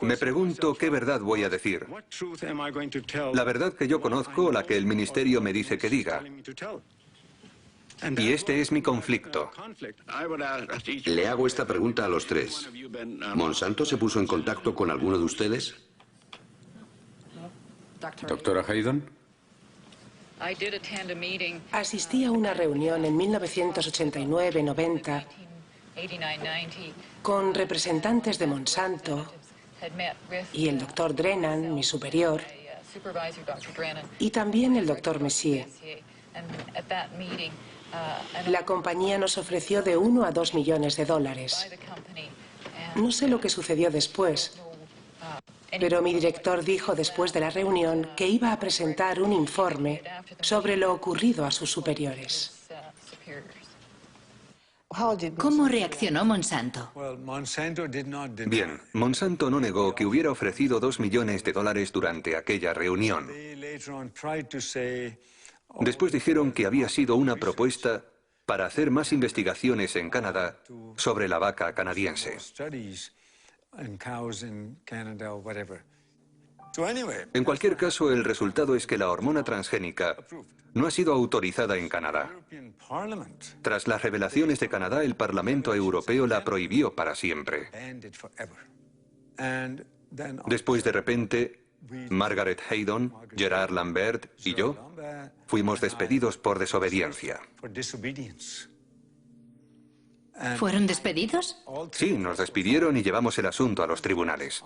Me pregunto qué verdad voy a decir. La verdad que yo conozco o la que el ministerio me dice que diga. Y este es mi conflicto. Le hago esta pregunta a los 3. ¿Monsanto se puso en contacto con alguno de ustedes? Doctora Haydon. Asistí a una reunión en 1989-90 con representantes de Monsanto y el doctor Drennan, mi superior, y también el doctor Messier. La compañía nos ofreció de 1 a 2 millones de dólares. No sé lo que sucedió después, pero mi director dijo después de la reunión que iba a presentar un informe sobre lo ocurrido a sus superiores. ¿Cómo reaccionó Monsanto? Bien, Monsanto no negó que hubiera ofrecido 2 millones de dólares durante aquella reunión. Después dijeron que había sido una propuesta para hacer más investigaciones en Canadá sobre la vaca canadiense. En cualquier caso, el resultado es que la hormona transgénica no ha sido autorizada en Canadá. Tras las revelaciones de Canadá, el Parlamento Europeo la prohibió para siempre. Después, de repente, Margaret Haydon, Gerard Lambert y yo fuimos despedidos por desobediencia. ¿Fueron despedidos? Sí, nos despidieron y llevamos el asunto a los tribunales.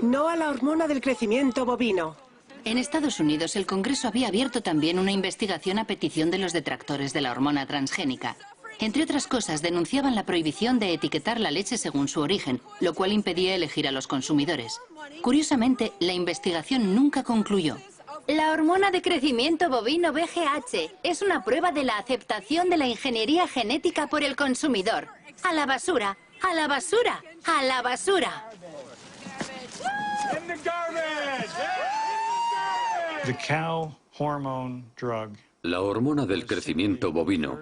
No a la hormona del crecimiento bovino. En Estados Unidos, el Congreso había abierto también una investigación a petición de los detractores de la hormona transgénica. Entre otras cosas, denunciaban la prohibición de etiquetar la leche según su origen, lo cual impedía elegir a los consumidores. Curiosamente, la investigación nunca concluyó. La hormona de crecimiento bovino BGH es una prueba de la aceptación de la ingeniería genética por el consumidor. ¡A la basura! ¡A la basura! ¡A la basura! La hormona del crecimiento bovino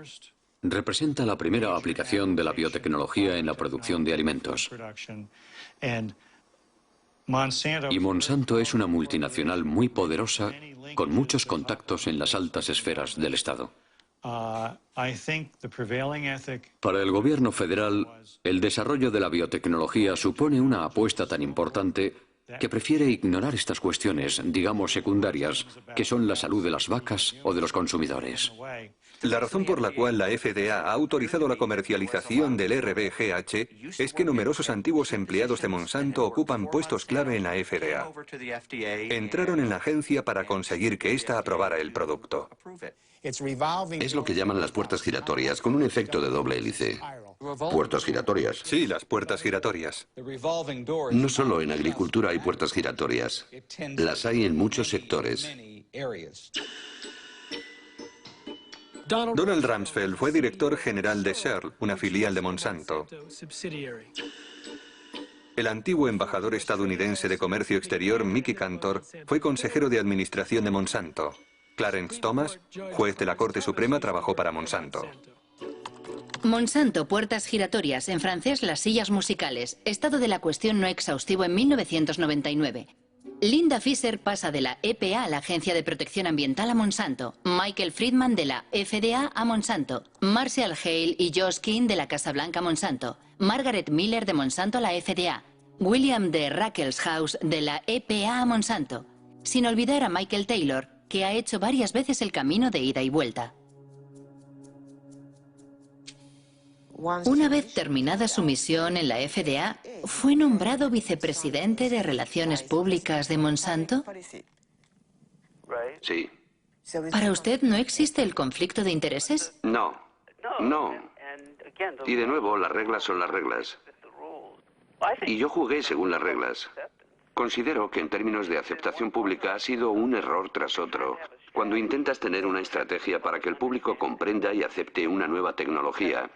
representa la primera aplicación de la biotecnología en la producción de alimentos. Y Monsanto es una multinacional muy poderosa con muchos contactos en las altas esferas del Estado. Para el gobierno federal, el desarrollo de la biotecnología supone una apuesta tan importante que prefiere ignorar estas cuestiones, digamos secundarias, que son la salud de las vacas o de los consumidores. La razón por la cual la FDA ha autorizado la comercialización del RBGH es que numerosos antiguos empleados de Monsanto ocupan puestos clave en la FDA. Entraron en la agencia para conseguir que ésta aprobara el producto. Es lo que llaman las puertas giratorias, con un efecto de doble hélice. ¿Puertas giratorias? Sí, las puertas giratorias. No solo en agricultura hay puertas giratorias. Las hay en muchos sectores. Donald Rumsfeld fue director general de Shell, una filial de Monsanto. El antiguo embajador estadounidense de Comercio Exterior, Mickey Cantor, fue consejero de administración de Monsanto. Clarence Thomas, juez de la Corte Suprema, trabajó para Monsanto. Monsanto, puertas giratorias, en francés las sillas musicales. Estado de la cuestión no exhaustivo en 1999. Linda Fisher pasa de la EPA a la Agencia de Protección Ambiental a Monsanto. Michael Friedman de la FDA a Monsanto. Marshall Hale y Josh King de la Casa Blanca a Monsanto. Margaret Miller de Monsanto a la FDA. William D. Ruckelshaus de la EPA a Monsanto. Sin olvidar a Michael Taylor, que ha hecho varias veces el camino de ida y vuelta. Una vez terminada su misión en la FDA, ¿fue nombrado vicepresidente de Relaciones Públicas de Monsanto? Sí. ¿Para usted no existe el conflicto de intereses? No. No. Y de nuevo, las reglas son las reglas. Y yo jugué según las reglas. Considero que en términos de aceptación pública ha sido un error tras otro. Cuando intentas tener una estrategia para que el público comprenda y acepte una nueva tecnología,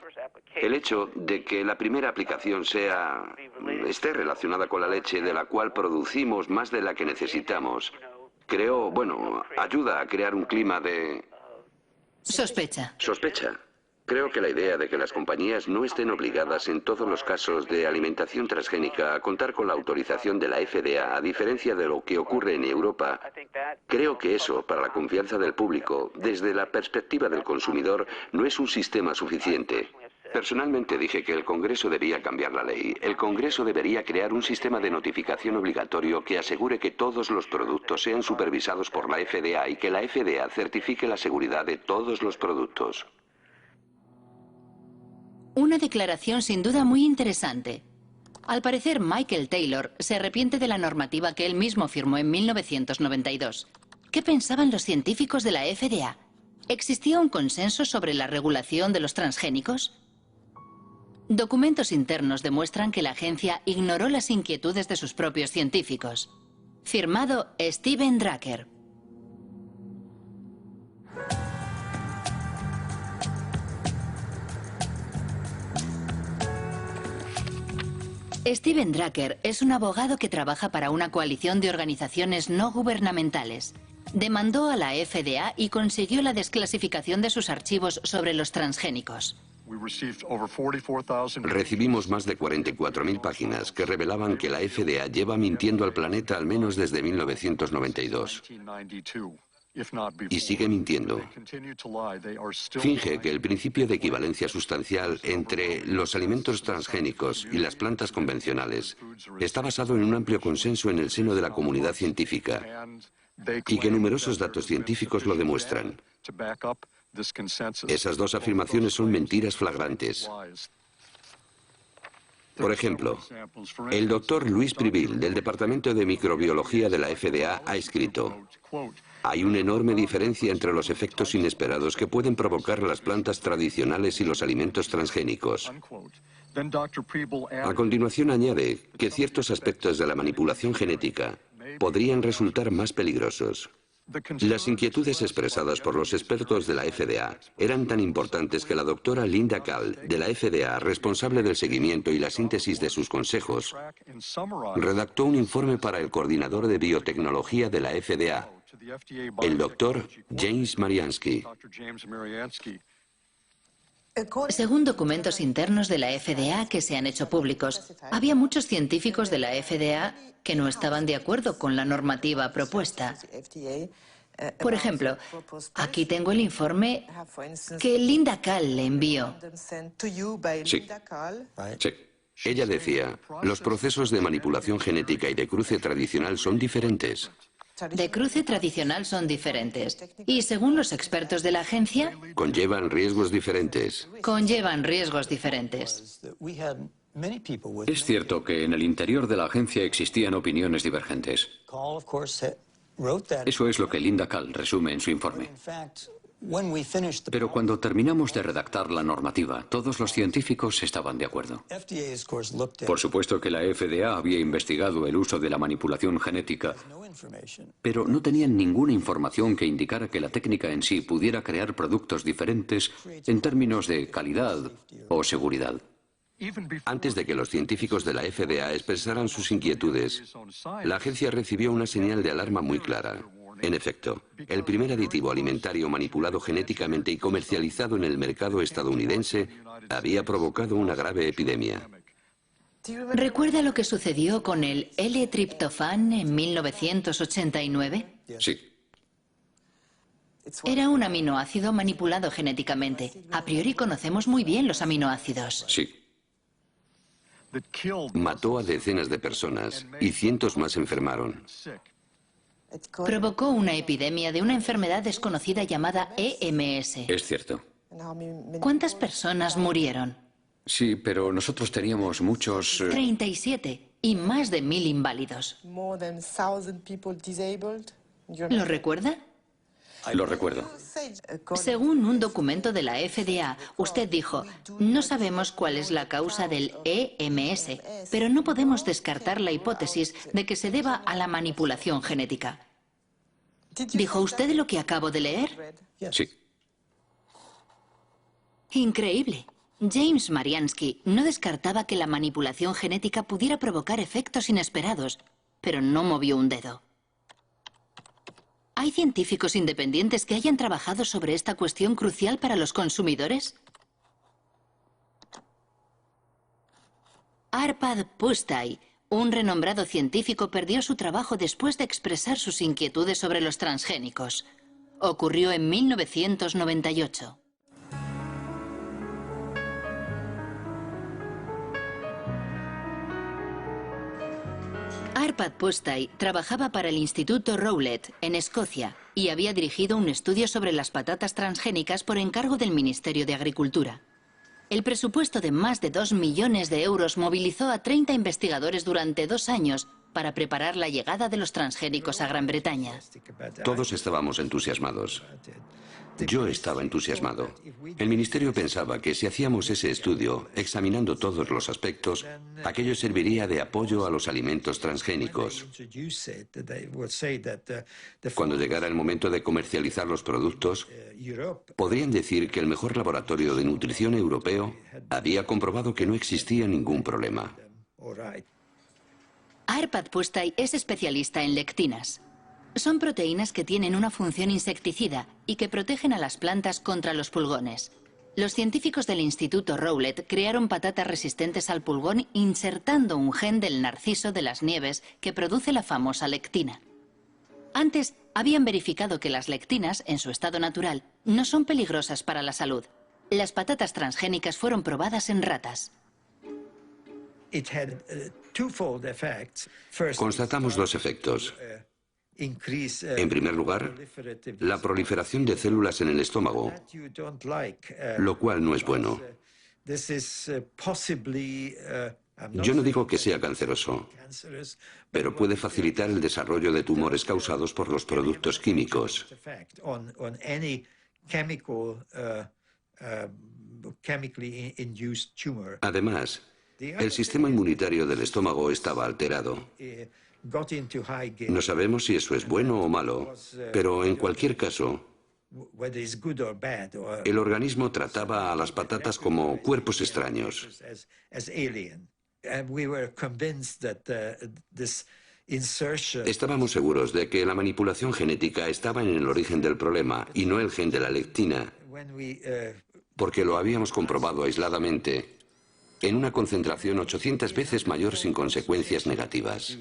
el hecho de que la primera aplicación esté relacionada con la leche de la cual producimos más de la que necesitamos, ayuda a crear un clima de... Sospecha. Sospecha. Creo que la idea de que las compañías no estén obligadas en todos los casos de alimentación transgénica a contar con la autorización de la FDA, a diferencia de lo que ocurre en Europa, creo que eso, para la confianza del público, desde la perspectiva del consumidor, no es un sistema suficiente. Personalmente dije que el Congreso debía cambiar la ley. El Congreso debería crear un sistema de notificación obligatorio que asegure que todos los productos sean supervisados por la FDA y que la FDA certifique la seguridad de todos los productos. Una declaración sin duda muy interesante. Al parecer, Michael Taylor se arrepiente de la normativa que él mismo firmó en 1992. ¿Qué pensaban los científicos de la FDA? ¿Existía un consenso sobre la regulación de los transgénicos? Documentos internos demuestran que la agencia ignoró las inquietudes de sus propios científicos. Firmado Steven Drucker. Steven Drucker es un abogado que trabaja para una coalición de organizaciones no gubernamentales. Demandó a la FDA y consiguió la desclasificación de sus archivos sobre los transgénicos. Recibimos más de 44.000 páginas que revelaban que la FDA lleva mintiendo al planeta al menos desde 1992. Y sigue mintiendo. Finge que el principio de equivalencia sustancial entre los alimentos transgénicos y las plantas convencionales está basado en un amplio consenso en el seno de la comunidad científica y que numerosos datos científicos lo demuestran. Esas dos afirmaciones son mentiras flagrantes. Por ejemplo, el doctor Luis Privil, del Departamento de Microbiología de la FDA, ha escrito: hay una enorme diferencia entre los efectos inesperados que pueden provocar las plantas tradicionales y los alimentos transgénicos. A continuación añade que ciertos aspectos de la manipulación genética podrían resultar más peligrosos. Las inquietudes expresadas por los expertos de la FDA eran tan importantes que la doctora Linda Kahl, de la FDA, responsable del seguimiento y la síntesis de sus consejos, redactó un informe para el coordinador de biotecnología de la FDA, el doctor James Mariansky. Según documentos internos de la FDA que se han hecho públicos, había muchos científicos de la FDA que no estaban de acuerdo con la normativa propuesta. Por ejemplo, aquí tengo el informe que Linda Kahl le envió. Sí. Ella decía, los procesos de manipulación genética y de cruce tradicional son diferentes. De cruce tradicional son diferentes. Y según los expertos de la agencia, conllevan riesgos diferentes. Conllevan riesgos diferentes. Es cierto que en el interior de la agencia existían opiniones divergentes. Eso es lo que Linda Kahl resume en su informe. Pero cuando terminamos de redactar la normativa, todos los científicos estaban de acuerdo. Por supuesto que la FDA había investigado el uso de la manipulación genética, pero no tenían ninguna información que indicara que la técnica en sí pudiera crear productos diferentes en términos de calidad o seguridad. Antes de que los científicos de la FDA expresaran sus inquietudes, la agencia recibió una señal de alarma muy clara. En efecto, el primer aditivo alimentario manipulado genéticamente y comercializado en el mercado estadounidense había provocado una grave epidemia. ¿Recuerda lo que sucedió con el L-triptofán en 1989? Sí. Era un aminoácido manipulado genéticamente. A priori conocemos muy bien los aminoácidos. Sí. Mató a decenas de personas y cientos más enfermaron. Provocó una epidemia de una enfermedad desconocida llamada EMS. Es cierto. ¿Cuántas personas murieron? Sí, pero nosotros teníamos muchos... 37 y más de 1000 inválidos. ¿Lo recuerda? Lo recuerdo. Según un documento de la FDA, usted dijo, no sabemos cuál es la causa del EMS, pero no podemos descartar la hipótesis de que se deba a la manipulación genética. ¿Dijo usted lo que acabo de leer? Sí. Increíble. James Mariansky no descartaba que la manipulación genética pudiera provocar efectos inesperados, pero no movió un dedo. ¿Hay científicos independientes que hayan trabajado sobre esta cuestión crucial para los consumidores? Arpad Pusztai, un renombrado científico, perdió su trabajo después de expresar sus inquietudes sobre los transgénicos. Ocurrió en 1998. Arpad Pusztai trabajaba para el Instituto Rowlett, en Escocia, y había dirigido un estudio sobre las patatas transgénicas por encargo del Ministerio de Agricultura. El presupuesto de más de 2 millones de euros movilizó a 30 investigadores durante 2 años para preparar la llegada de los transgénicos a Gran Bretaña. Todos estábamos entusiasmados. Yo estaba entusiasmado. El ministerio pensaba que si hacíamos ese estudio, examinando todos los aspectos, aquello serviría de apoyo a los alimentos transgénicos. Cuando llegara el momento de comercializar los productos, podrían decir que el mejor laboratorio de nutrición europeo había comprobado que no existía ningún problema. Arpad Pusztai es especialista en lectinas. Son proteínas que tienen una función insecticida y que protegen a las plantas contra los pulgones. Los científicos del Instituto Rowlett crearon patatas resistentes al pulgón insertando un gen del narciso de las nieves que produce la famosa lectina. Antes, habían verificado que las lectinas, en su estado natural, no son peligrosas para la salud. Las patatas transgénicas fueron probadas en ratas. Constatamos 2 efectos. En primer lugar, la proliferación de células en el estómago, lo cual no es bueno. Yo no digo que sea canceroso, pero puede facilitar el desarrollo de tumores causados por los productos químicos. Además, el sistema inmunitario del estómago estaba alterado. No sabemos si eso es bueno o malo, pero en cualquier caso, el organismo trataba a las patatas como cuerpos extraños. Estábamos seguros de que la manipulación genética estaba en el origen del problema y no el gen de la lectina, porque lo habíamos comprobado aisladamente en una concentración 800 veces mayor sin consecuencias negativas.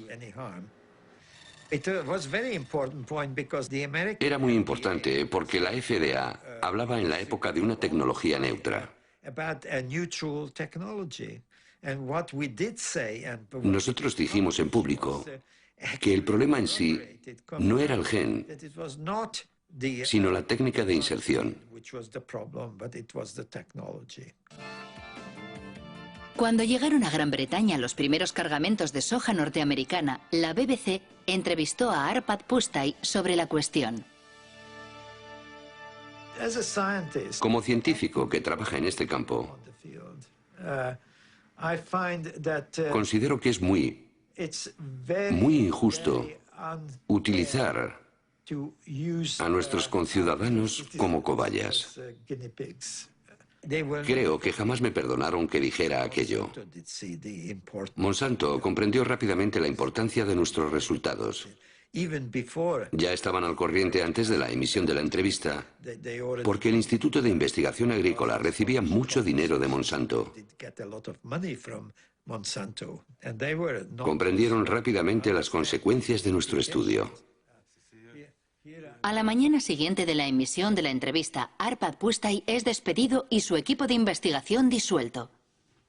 Era muy importante porque la FDA hablaba en la época de una tecnología neutra. Nosotros dijimos en público que el problema en sí no era el gen, sino la técnica de inserción. Cuando llegaron a Gran Bretaña los primeros cargamentos de soja norteamericana, la BBC entrevistó a Arpad Pusztai sobre la cuestión. Como científico que trabaja en este campo, considero que es muy injusto utilizar a nuestros conciudadanos como cobayas. Creo que jamás me perdonaron que dijera aquello. Monsanto comprendió rápidamente la importancia de nuestros resultados. Ya estaban al corriente antes de la emisión de la entrevista, porque el Instituto de Investigación Agrícola recibía mucho dinero de Monsanto. Comprendieron rápidamente las consecuencias de nuestro estudio. A la mañana siguiente de la emisión de la entrevista, Arpad Pusztai es despedido y su equipo de investigación disuelto.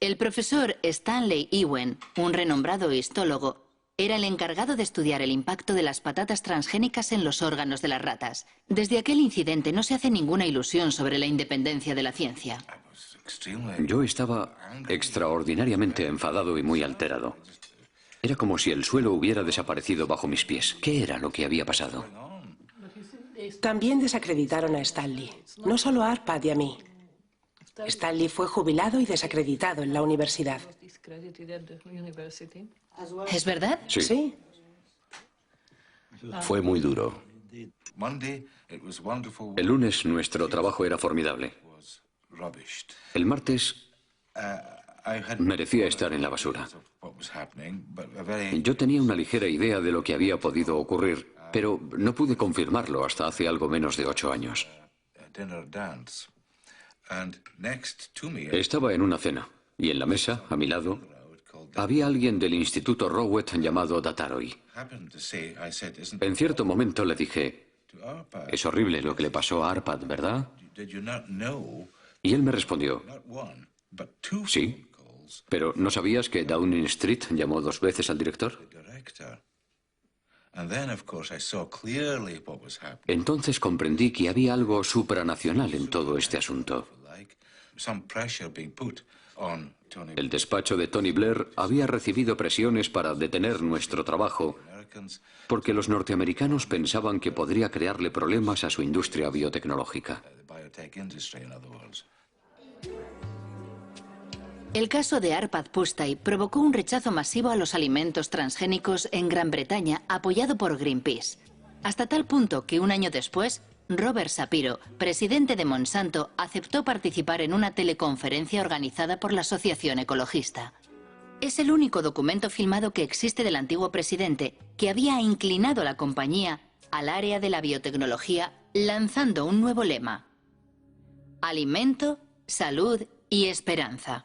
El profesor Stanley Ewen, un renombrado histólogo, era el encargado de estudiar el impacto de las patatas transgénicas en los órganos de las ratas. Desde aquel incidente no se hace ninguna ilusión sobre la independencia de la ciencia. Yo estaba extraordinariamente enfadado y muy alterado. Era como si el suelo hubiera desaparecido bajo mis pies. ¿Qué era lo que había pasado? También desacreditaron a Stanley. No solo a Arpad y a mí. Stanley fue jubilado y desacreditado en la universidad. ¿Es verdad? Sí. Sí. Fue muy duro. El lunes nuestro trabajo era formidable. El martes merecía estar en la basura. Yo tenía una ligera idea de lo que había podido ocurrir, pero no pude confirmarlo hasta hace algo menos de 8 años. Estaba en una cena, y en la mesa, a mi lado, había alguien del Instituto Rowett llamado Dataroi. En cierto momento le dije, es horrible lo que le pasó a Arpad, ¿verdad? Y él me respondió, sí, pero ¿no sabías que Downing Street llamó 2 veces al director? Entonces comprendí que había algo supranacional en todo este asunto. El despacho de Tony Blair había recibido presiones para detener nuestro trabajo porque los norteamericanos pensaban que podría crearle problemas a su industria biotecnológica. El caso de Arpad Pusztai provocó un rechazo masivo a los alimentos transgénicos en Gran Bretaña, apoyado por Greenpeace. Hasta tal punto que un año después, Robert Shapiro, presidente de Monsanto, aceptó participar en una teleconferencia organizada por la Asociación Ecologista. Es el único documento filmado que existe del antiguo presidente, que había inclinado la compañía al área de la biotecnología, lanzando un nuevo lema: alimento, salud y esperanza.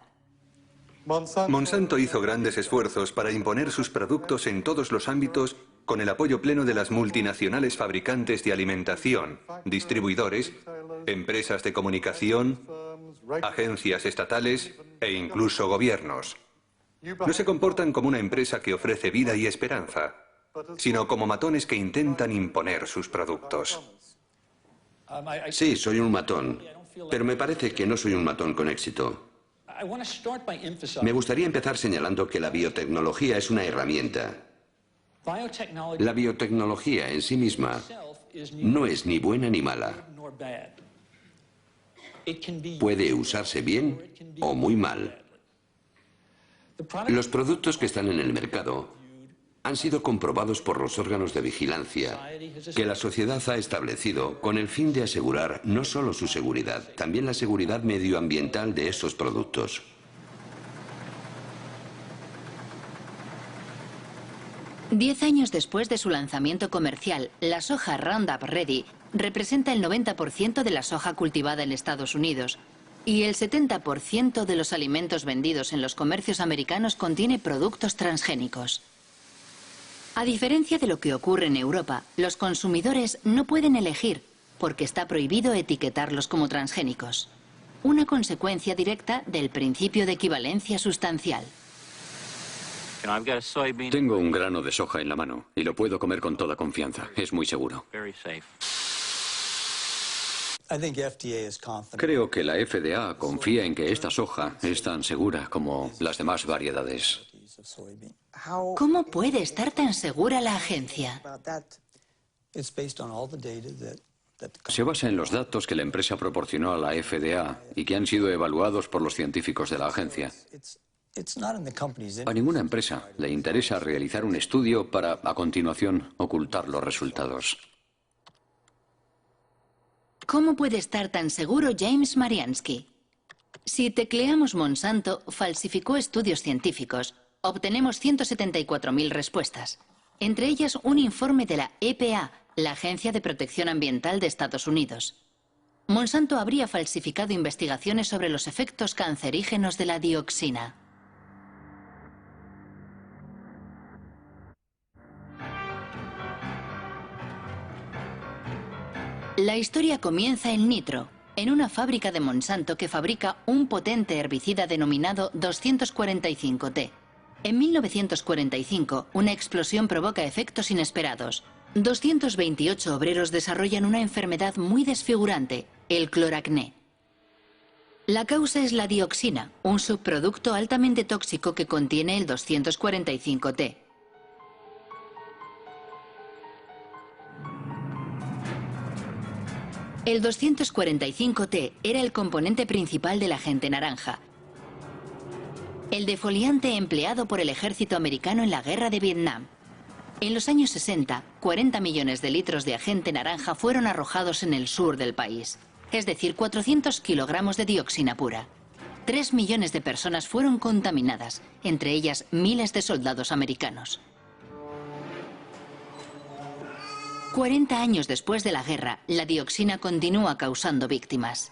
Monsanto hizo grandes esfuerzos para imponer sus productos en todos los ámbitos con el apoyo pleno de las multinacionales fabricantes de alimentación, distribuidores, empresas de comunicación, agencias estatales e incluso gobiernos. No se comportan como una empresa que ofrece vida y esperanza, sino como matones que intentan imponer sus productos. Sí, soy un matón, pero me parece que no soy un matón con éxito. Me gustaría empezar señalando que la biotecnología es una herramienta. La biotecnología en sí misma no es ni buena ni mala. Puede usarse bien o muy mal. Los productos que están en el mercado han sido comprobados por los órganos de vigilancia que la sociedad ha establecido con el fin de asegurar no solo su seguridad, también la seguridad medioambiental de esos productos. Diez años después de su lanzamiento comercial, la soja Roundup Ready representa el 90% de la soja cultivada en Estados Unidos y el 70% de los alimentos vendidos en los comercios americanos contiene productos transgénicos. A diferencia de lo que ocurre en Europa, los consumidores no pueden elegir porque está prohibido etiquetarlos como transgénicos. Una consecuencia directa del principio de equivalencia sustancial. Tengo un grano de soja en la mano y lo puedo comer con toda confianza. Es muy seguro. Creo que la FDA confía en que esta soja es tan segura como las demás variedades. ¿Cómo puede estar tan segura la agencia? Se basa en los datos que la empresa proporcionó a la FDA y que han sido evaluados por los científicos de la agencia. A ninguna empresa le interesa realizar un estudio para, a continuación, ocultar los resultados. ¿Cómo puede estar tan seguro James Mariansky? Si tecleamos Monsanto falsificó estudios científicos, obtenemos 174.000 respuestas. Entre ellas un informe de la EPA, la Agencia de Protección Ambiental de Estados Unidos. Monsanto habría falsificado investigaciones sobre los efectos cancerígenos de la dioxina. La historia comienza en Nitro, en una fábrica de Monsanto que fabrica un potente herbicida denominado 245T. En 1945, una explosión provoca efectos inesperados. 228 obreros desarrollan una enfermedad muy desfigurante, el cloracné. La causa es la dioxina, un subproducto altamente tóxico que contiene el 245T. El 245T era el componente principal del agente naranja, el defoliante empleado por el ejército americano en la guerra de Vietnam. En los años 60, 40 millones de litros de agente naranja fueron arrojados en el sur del país, es decir, 400 kilogramos de dioxina pura. 3 millones de personas fueron contaminadas, entre ellas miles de soldados americanos. 40 años después de la guerra, la dioxina continúa causando víctimas.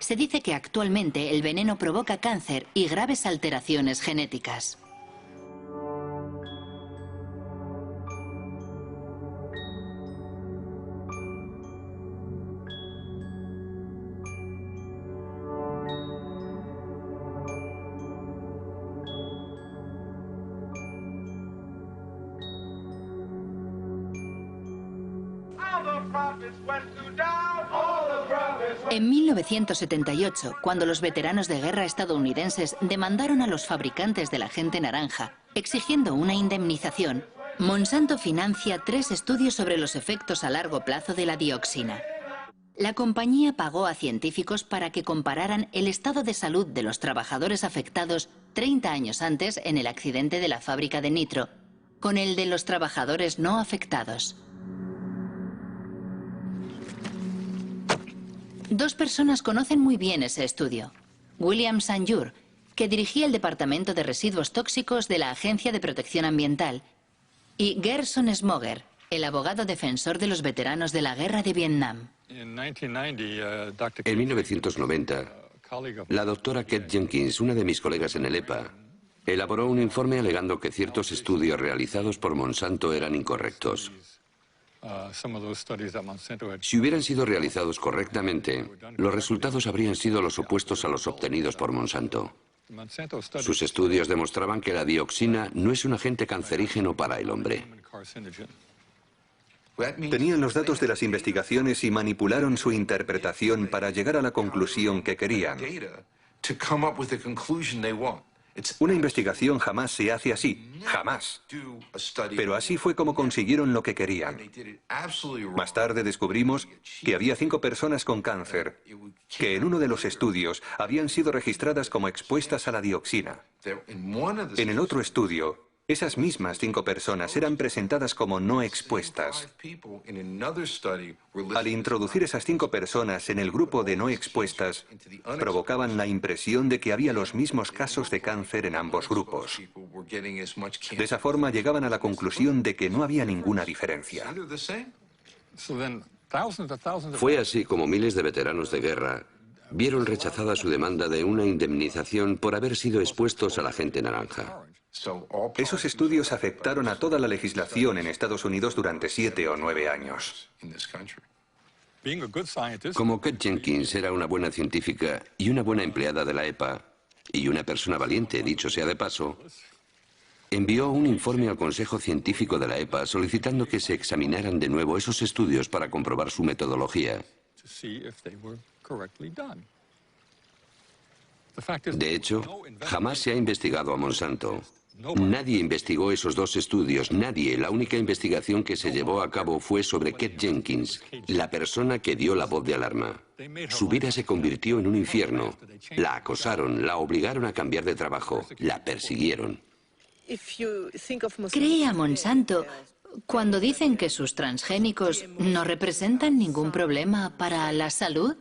Se dice que actualmente el veneno provoca cáncer y graves alteraciones genéticas. En 1978, cuando los veteranos de guerra estadounidenses demandaron a los fabricantes del agente naranja, exigiendo una indemnización, Monsanto financia 3 estudios sobre los efectos a largo plazo de la dioxina. La compañía pagó a científicos para que compararan el estado de salud de los trabajadores afectados 30 años antes en el accidente de la fábrica de nitro, con el de los trabajadores no afectados. 2 personas conocen muy bien ese estudio. William Sanjur, que dirigía el Departamento de Residuos Tóxicos de la Agencia de Protección Ambiental, y Gerson Smoger, el abogado defensor de los veteranos de la guerra de Vietnam. En 1990, la doctora Kate Jenkins, una de mis colegas en el EPA, elaboró un informe alegando que ciertos estudios realizados por Monsanto eran incorrectos. Si hubieran sido realizados correctamente, los resultados habrían sido los opuestos a los obtenidos por Monsanto. Sus estudios demostraban que la dioxina no es un agente cancerígeno para el hombre. Tenían los datos de las investigaciones y manipularon su interpretación para llegar a la conclusión que querían. Una investigación jamás se hace así, jamás. Pero así fue como consiguieron lo que querían. Más tarde descubrimos que había 5 personas con cáncer, que en uno de los estudios habían sido registradas como expuestas a la dioxina. En el otro estudio, esas mismas 5 personas eran presentadas como no expuestas. Al introducir esas 5 personas en el grupo de no expuestas, provocaban la impresión de que había los mismos casos de cáncer en ambos grupos. De esa forma llegaban a la conclusión de que no había ninguna diferencia. Fue así como miles de veteranos de guerra vieron rechazada su demanda de una indemnización por haber sido expuestos al agente naranja. Esos estudios afectaron a toda la legislación en Estados Unidos durante 7 o 9 años. Como Kate Jenkins era una buena científica y una buena empleada de la EPA, y una persona valiente, dicho sea de paso, envió un informe al Consejo Científico de la EPA solicitando que se examinaran de nuevo esos estudios para comprobar su metodología. De hecho, jamás se ha investigado a Monsanto. Nadie investigó esos 2 estudios, nadie. La única investigación que se llevó a cabo fue sobre Kate Jenkins, la persona que dio la voz de alarma. Su vida se convirtió en un infierno. La acosaron, la obligaron a cambiar de trabajo, la persiguieron. ¿Cree a Monsanto cuando dicen que sus transgénicos no representan ningún problema para la salud?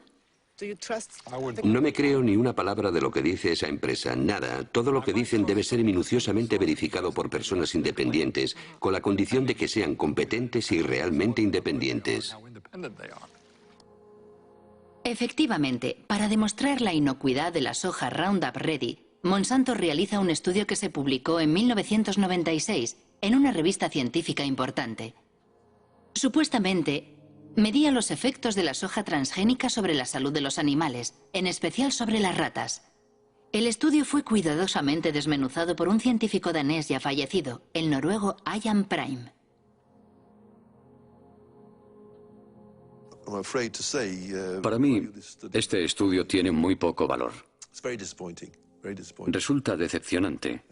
No me creo ni una palabra de lo que dice esa empresa, nada. Todo lo que dicen debe ser minuciosamente verificado por personas independientes, con la condición de que sean competentes y realmente independientes. Efectivamente, para demostrar la inocuidad de la soja Roundup Ready, Monsanto realiza un estudio que se publicó en 1996 en una revista científica importante. Supuestamente, medía los efectos de la soja transgénica sobre la salud de los animales, en especial sobre las ratas. El estudio fue cuidadosamente desmenuzado por un científico danés ya fallecido, el noruego Ian Prime. Para mí, este estudio tiene muy poco valor. Resulta decepcionante,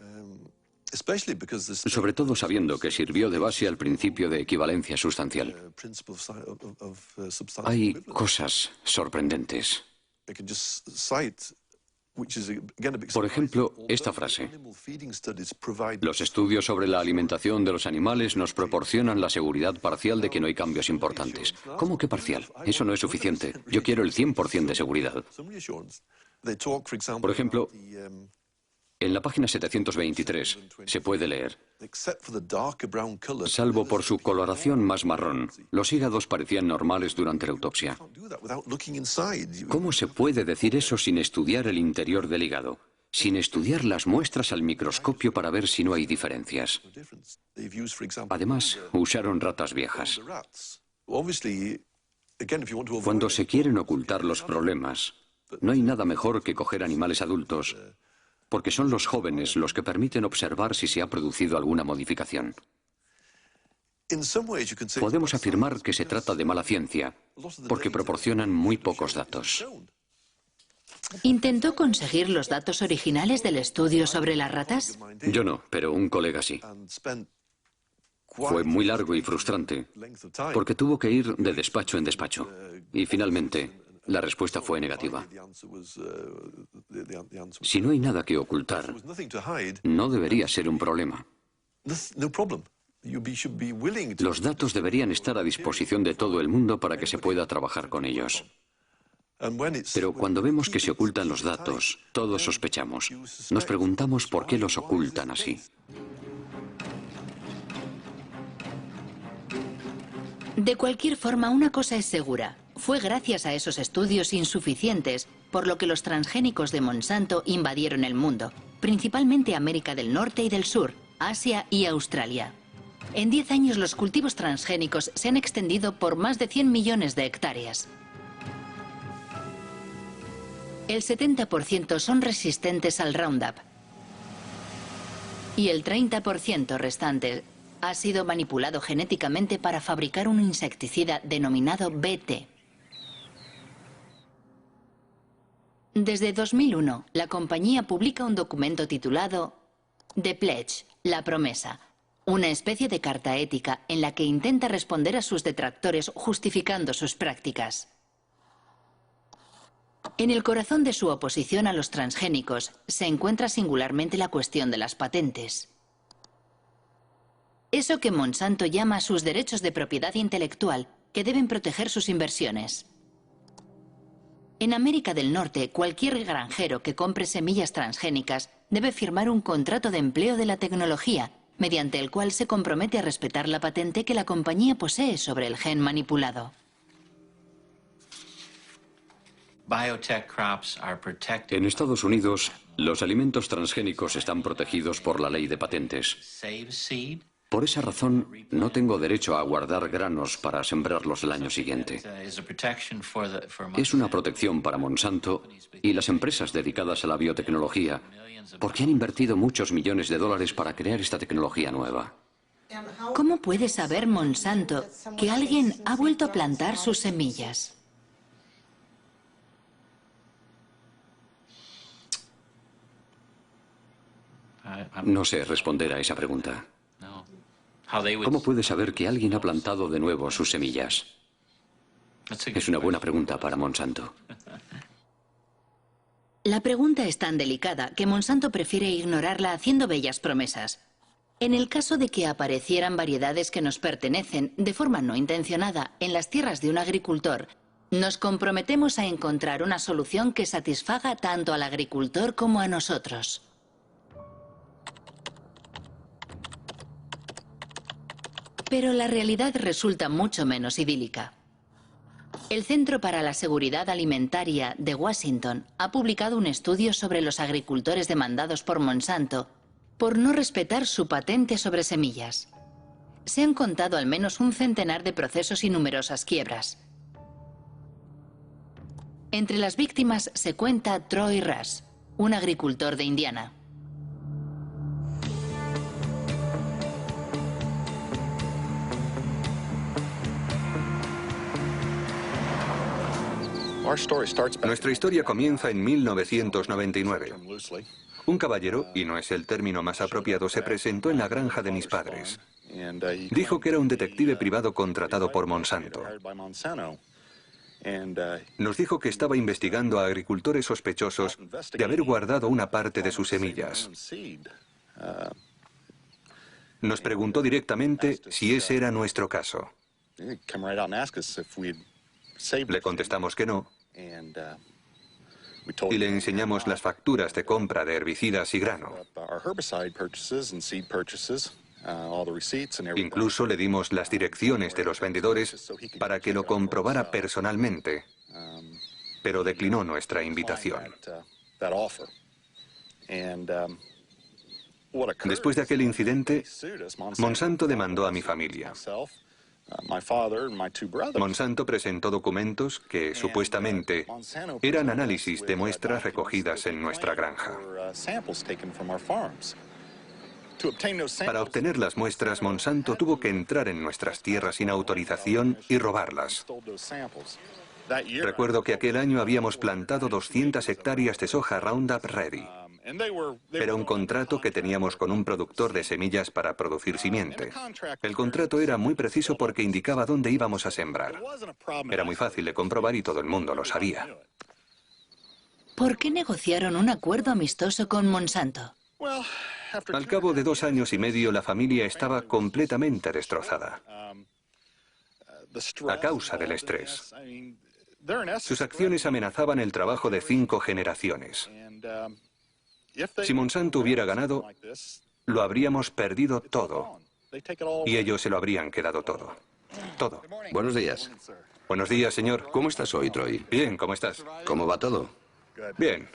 sobre todo sabiendo que sirvió de base al principio de equivalencia sustancial. Hay cosas sorprendentes. Por ejemplo, esta frase: los estudios sobre la alimentación de los animales nos proporcionan la seguridad parcial de que no hay cambios importantes. ¿Cómo que parcial? Eso no es suficiente. Yo quiero el 100% de seguridad. Por ejemplo, en la página 723 se puede leer: salvo por su coloración más marrón, los hígados parecían normales durante la autopsia. ¿Cómo se puede decir eso sin estudiar el interior del hígado? Sin estudiar las muestras al microscopio para ver si no hay diferencias. Además, usaron ratas viejas. Cuando se quieren ocultar los problemas, no hay nada mejor que coger animales adultos, porque son los jóvenes los que permiten observar si se ha producido alguna modificación. Podemos afirmar que se trata de mala ciencia, porque proporcionan muy pocos datos. ¿Intentó conseguir los datos originales del estudio sobre las ratas? Yo no, pero un colega sí. Fue muy largo y frustrante, porque tuvo que ir de despacho en despacho. Y finalmente, la respuesta fue negativa. Si no hay nada que ocultar, no debería ser un problema. Los datos deberían estar a disposición de todo el mundo para que se pueda trabajar con ellos. Pero cuando vemos que se ocultan los datos, todos sospechamos. Nos preguntamos por qué los ocultan así. De cualquier forma, una cosa es segura. Fue gracias a esos estudios insuficientes por lo que los transgénicos de Monsanto invadieron el mundo, principalmente América del Norte y del Sur, Asia y Australia. En 10 años los cultivos transgénicos se han extendido por más de 100 millones de hectáreas. El 70% son resistentes al Roundup y el 30% restante ha sido manipulado genéticamente para fabricar un insecticida denominado BT. Desde 2001, la compañía publica un documento titulado The Pledge, la promesa, una especie de carta ética en la que intenta responder a sus detractores justificando sus prácticas. En el corazón de su oposición a los transgénicos se encuentra singularmente la cuestión de las patentes. Eso que Monsanto llama sus derechos de propiedad intelectual, que deben proteger sus inversiones. En América del Norte, cualquier granjero que compre semillas transgénicas debe firmar un contrato de empleo de la tecnología, mediante el cual se compromete a respetar la patente que la compañía posee sobre el gen manipulado. En Estados Unidos, los alimentos transgénicos están protegidos por la ley de patentes. Por esa razón, no tengo derecho a guardar granos para sembrarlos el año siguiente. Es una protección para Monsanto y las empresas dedicadas a la biotecnología, porque han invertido muchos millones de dólares para crear esta tecnología nueva. ¿Cómo puede saber Monsanto que alguien ha vuelto a plantar sus semillas? No sé responder a esa pregunta. ¿Cómo puede saber que alguien ha plantado de nuevo sus semillas? Es una buena pregunta para Monsanto. La pregunta es tan delicada que Monsanto prefiere ignorarla haciendo bellas promesas. En el caso de que aparecieran variedades que nos pertenecen de forma no intencionada en las tierras de un agricultor, nos comprometemos a encontrar una solución que satisfaga tanto al agricultor como a nosotros. Pero la realidad resulta mucho menos idílica. El Centro para la Seguridad Alimentaria de Washington ha publicado un estudio sobre los agricultores demandados por Monsanto por no respetar su patente sobre semillas. Se han contado al menos un centenar de procesos y numerosas quiebras. Entre las víctimas se cuenta Troy Rush, un agricultor de Indiana. Nuestra historia comienza en 1999. Un caballero, y no es el término más apropiado, se presentó en la granja de mis padres. Dijo que era un detective privado contratado por Monsanto. Nos dijo que estaba investigando a agricultores sospechosos de haber guardado una parte de sus semillas. Nos preguntó directamente si ese era nuestro caso. Le contestamos que no, y le enseñamos las facturas de compra de herbicidas y grano. Incluso le dimos las direcciones de los vendedores para que lo comprobara personalmente, pero declinó nuestra invitación. Después de aquel incidente, Monsanto demandó a mi familia. Monsanto presentó documentos que, supuestamente, eran análisis de muestras recogidas en nuestra granja. Para obtener las muestras, Monsanto tuvo que entrar en nuestras tierras sin autorización y robarlas. Recuerdo que aquel año habíamos plantado 200 hectáreas de soja Roundup Ready. Era un contrato que teníamos con un productor de semillas para producir simiente. El contrato era muy preciso porque indicaba dónde íbamos a sembrar. Era muy fácil de comprobar y todo el mundo lo sabía. ¿Por qué negociaron un acuerdo amistoso con Monsanto? Al cabo de 2 años y medio, la familia estaba completamente destrozada a causa del estrés. Sus acciones amenazaban el trabajo de 5 generaciones. Si Monsanto hubiera ganado, lo habríamos perdido todo. Y ellos se lo habrían quedado todo. Todo. Buenos días. Buenos días, señor. ¿Cómo estás hoy, Troy? Bien, ¿cómo estás? ¿Cómo va todo? Bien.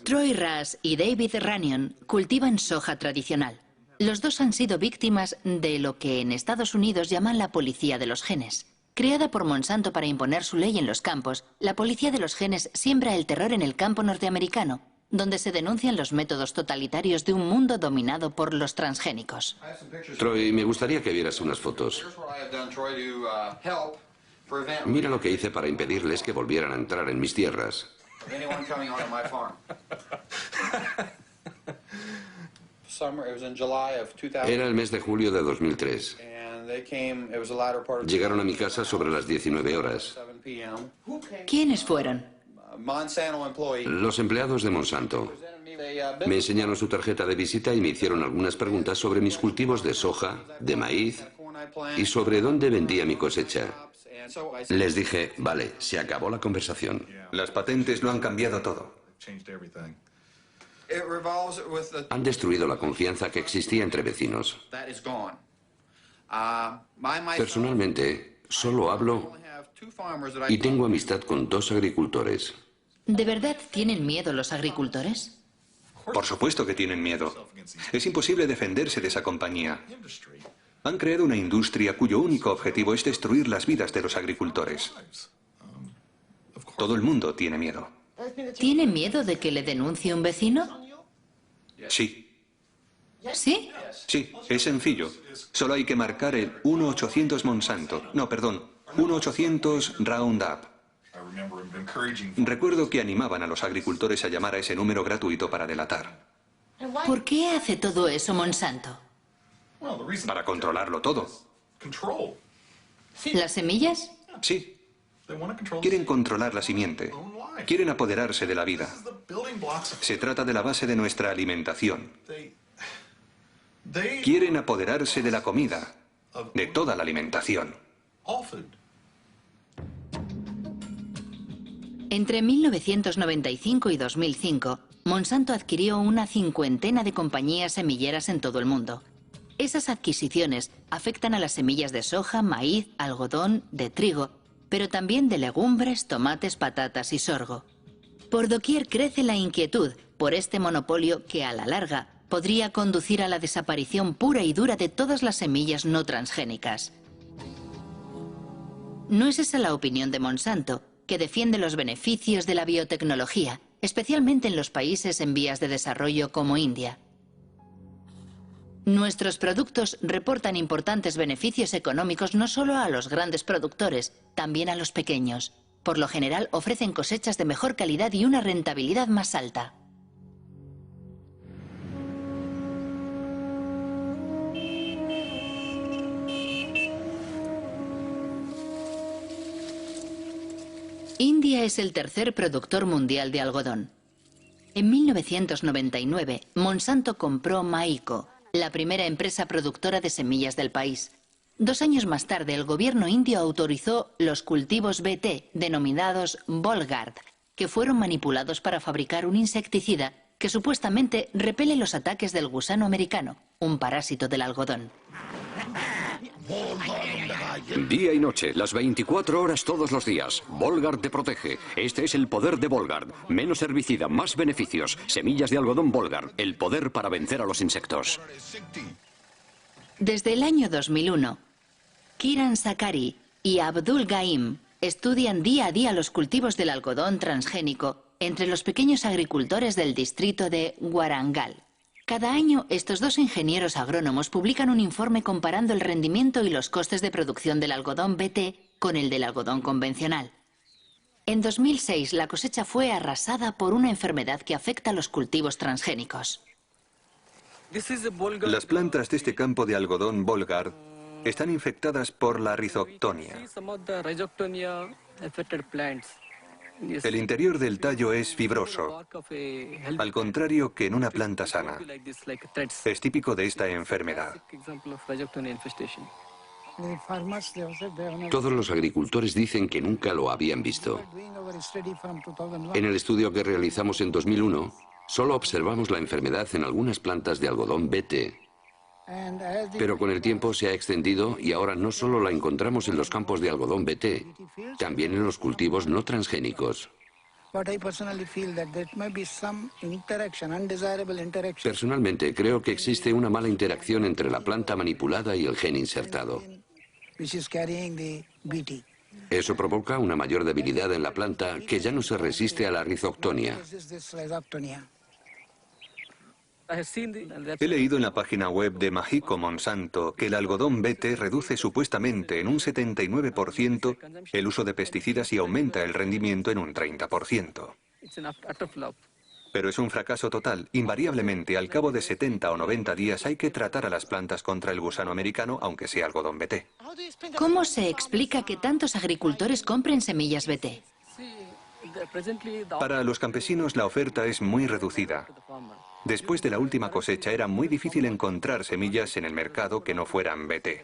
Troy Rush y David Runyon cultivan soja tradicional. Los dos han sido víctimas de lo que en Estados Unidos llaman la policía de los genes. Creada por Monsanto para imponer su ley en los campos, la policía de los genes siembra el terror en el campo norteamericano, donde se denuncian los métodos totalitarios de un mundo dominado por los transgénicos. Troy, me gustaría que vieras unas fotos. Mira lo que hice para impedirles que volvieran a entrar en mis tierras. Era el mes de julio de 2003. Llegaron a mi casa sobre las 19 horas. ¿Quiénes fueron? Los empleados de Monsanto. Me enseñaron su tarjeta de visita y me hicieron algunas preguntas sobre mis cultivos de soja, de maíz y sobre dónde vendía mi cosecha. Les dije, vale, se acabó la conversación. Las patentes lo han cambiado todo. Han destruido la confianza que existía entre vecinos. Personalmente, solo hablo y tengo amistad con 2 agricultores. ¿De verdad tienen miedo los agricultores? Por supuesto que tienen miedo. Es imposible defenderse de esa compañía. Han creado una industria cuyo único objetivo es destruir las vidas de los agricultores. Todo el mundo tiene miedo. ¿Tiene miedo de que le denuncie un vecino? Sí. ¿Sí? Sí, es sencillo. Solo hay que marcar el 1-800 Monsanto. No, perdón, 1-800 Roundup. Recuerdo que animaban a los agricultores a llamar a ese número gratuito para delatar. ¿Por qué hace todo eso Monsanto? Para controlarlo todo. ¿Las semillas? Sí. Quieren controlar la simiente. Quieren apoderarse de la vida. Se trata de la base de nuestra alimentación. Quieren apoderarse de la comida, de toda la alimentación. Entre 1995 y 2005, Monsanto adquirió una 50 de compañías semilleras en todo el mundo. Esas adquisiciones afectan a las semillas de soja, maíz, algodón, de trigo, pero también de legumbres, tomates, patatas y sorgo. Por doquier crece la inquietud por este monopolio que, a la larga, podría conducir a la desaparición pura y dura de todas las semillas no transgénicas. No es esa la opinión de Monsanto, que defiende los beneficios de la biotecnología, especialmente en los países en vías de desarrollo como India. Nuestros productos reportan importantes beneficios económicos no solo a los grandes productores, también a los pequeños. Por lo general ofrecen cosechas de mejor calidad y una rentabilidad más alta. India es el tercer productor mundial de algodón. En 1999, Monsanto compró Maiko, la primera empresa productora de semillas del país. 2 años más tarde, el gobierno indio autorizó los cultivos BT, denominados Bollgard, que fueron manipulados para fabricar un insecticida que supuestamente repele los ataques del gusano americano, un parásito del algodón. Día y noche, las 24 horas todos los días. Bollgard te protege. Este es el poder de Bollgard. Menos herbicida, más beneficios. Semillas de algodón Bollgard. El poder para vencer a los insectos. Desde el año 2001, Kiran Sakari y Abdul Gaim estudian día a día los cultivos del algodón transgénico entre los pequeños agricultores del distrito de Warangal. Cada año, estos 2 ingenieros agrónomos publican un informe comparando el rendimiento y los costes de producción del algodón BT con el del algodón convencional. En 2006, la cosecha fue arrasada por una enfermedad que afecta a los cultivos transgénicos. Las plantas de este campo de algodón Bollgard están infectadas por la Rhizoctonia. El interior del tallo es fibroso, al contrario que en una planta sana. Es típico de esta enfermedad. Todos los agricultores dicen que nunca lo habían visto. En el estudio que realizamos en 2001, solo observamos la enfermedad en algunas plantas de algodón BT. Pero con el tiempo se ha extendido y ahora no solo la encontramos en los campos de algodón BT, también en los cultivos no transgénicos. Personalmente creo que existe una mala interacción entre la planta manipulada y el gen insertado. Eso provoca una mayor debilidad en la planta que ya no se resiste a la Rhizoctonia. He leído en la página web de Maiko Monsanto que el algodón BT reduce supuestamente en un 79% el uso de pesticidas y aumenta el rendimiento en un 30%. Pero es un fracaso total. Invariablemente, al cabo de 70 o 90 días hay que tratar a las plantas contra el gusano americano, aunque sea algodón BT. ¿Cómo se explica que tantos agricultores compren semillas BT? Para los campesinos la oferta es muy reducida. Después de la última cosecha era muy difícil encontrar semillas en el mercado que no fueran BT.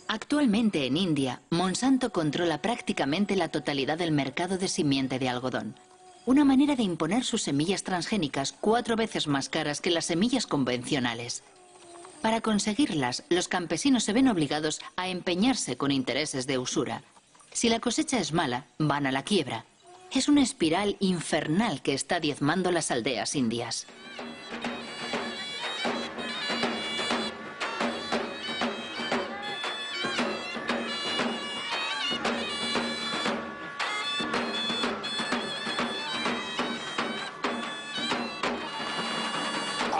Actualmente en India, Monsanto controla prácticamente la totalidad del mercado de simiente de algodón. Una manera de imponer sus semillas transgénicas 4 veces más caras que las semillas convencionales. Para conseguirlas, los campesinos se ven obligados a empeñarse con intereses de usura. Si la cosecha es mala, van a la quiebra. Es una espiral infernal que está diezmando las aldeas indias.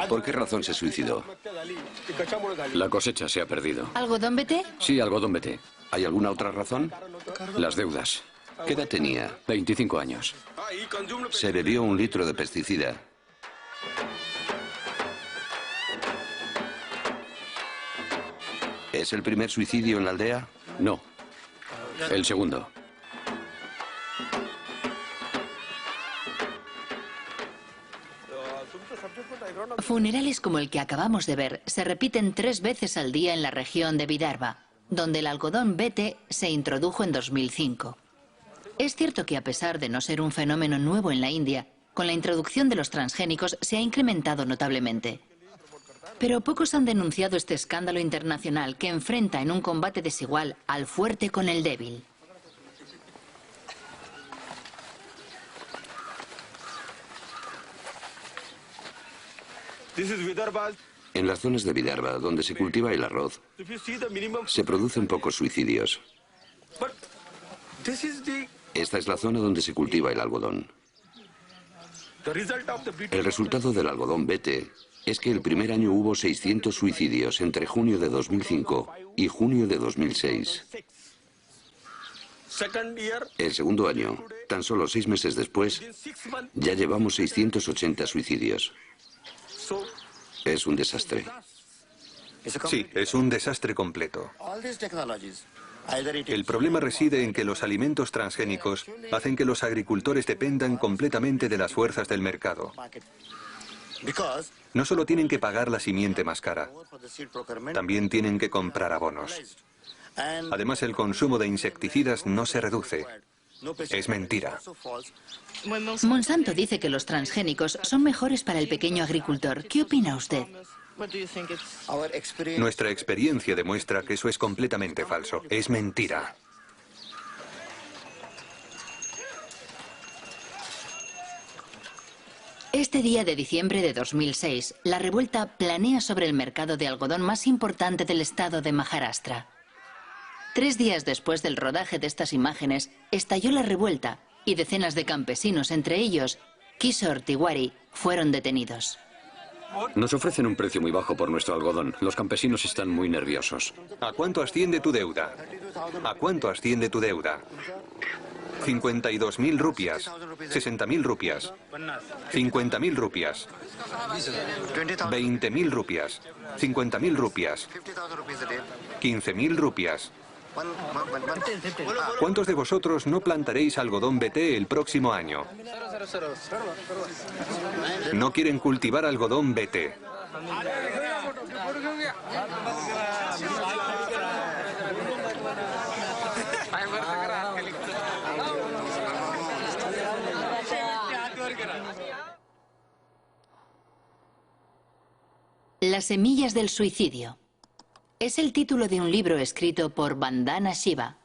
¿Por qué razón se suicidó? La cosecha se ha perdido. ¿Algodón BT? Sí, algodón BT. ¿Hay alguna otra razón? Las deudas. ¿Qué edad tenía? 25 años. Se bebió 1 litro de pesticida. ¿Es el primer suicidio en la aldea? No. El segundo. Funerales como el que acabamos de ver se repiten 3 veces al día en la región de Vidarbha, donde el algodón BT se introdujo en 2005. Es cierto que a pesar de no ser un fenómeno nuevo en la India, con la introducción de los transgénicos se ha incrementado notablemente. Pero pocos han denunciado este escándalo internacional que enfrenta en un combate desigual al fuerte con el débil. En las zonas de Vidarbha, donde se cultiva el arroz, se producen pocos suicidios. Esta es la zona donde se cultiva el algodón. El resultado del algodón BT es que el primer año hubo 600 suicidios entre junio de 2005 y junio de 2006. El segundo año, tan solo 6 meses después, ya llevamos 680 suicidios. Es un desastre. Sí, es un desastre completo. El problema reside en que los alimentos transgénicos hacen que los agricultores dependan completamente de las fuerzas del mercado. No solo tienen que pagar la simiente más cara, también tienen que comprar abonos. Además, el consumo de insecticidas no se reduce. Es mentira. Monsanto dice que los transgénicos son mejores para el pequeño agricultor. ¿Qué opina usted? Nuestra experiencia demuestra que eso es completamente falso. Es mentira. Este día de diciembre de 2006, la revuelta planea sobre el mercado de algodón más importante del estado de Maharashtra. 3 días después del rodaje de estas imágenes, estalló la revuelta y decenas de campesinos, entre ellos Kishore Tiwari, fueron detenidos. Nos ofrecen un precio muy bajo por nuestro algodón. Los campesinos están muy nerviosos. ¿A cuánto asciende tu deuda? ¿A cuánto asciende tu deuda? 52.000 rupias, 60.000 rupias, 50.000 rupias, 20.000 rupias, 50.000 rupias, 15.000 rupias. ¿Cuántos de vosotros no plantaréis algodón BT el próximo año? No quieren cultivar algodón BT. Las semillas del suicidio. Es el título de un libro escrito por Vandana Shiva.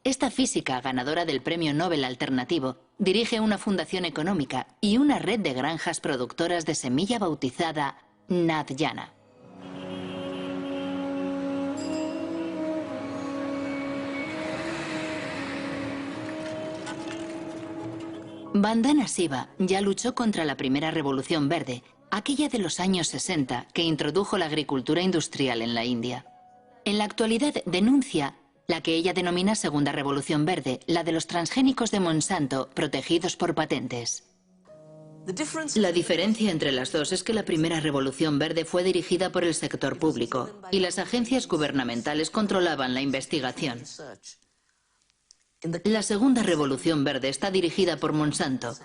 Esta física, ganadora del Premio Nobel Alternativo, dirige una fundación económica y una red de granjas productoras de semilla bautizada Nadyana. Vandana Shiva ya luchó contra la primera revolución verde, aquella de los años 60 que introdujo la agricultura industrial en la India. En la actualidad denuncia la que ella denomina Segunda Revolución Verde, la de los transgénicos de Monsanto protegidos por patentes. La diferencia entre las dos es que la primera Revolución Verde fue dirigida por el sector público y las agencias gubernamentales controlaban la investigación. La Segunda Revolución Verde está dirigida por Monsanto.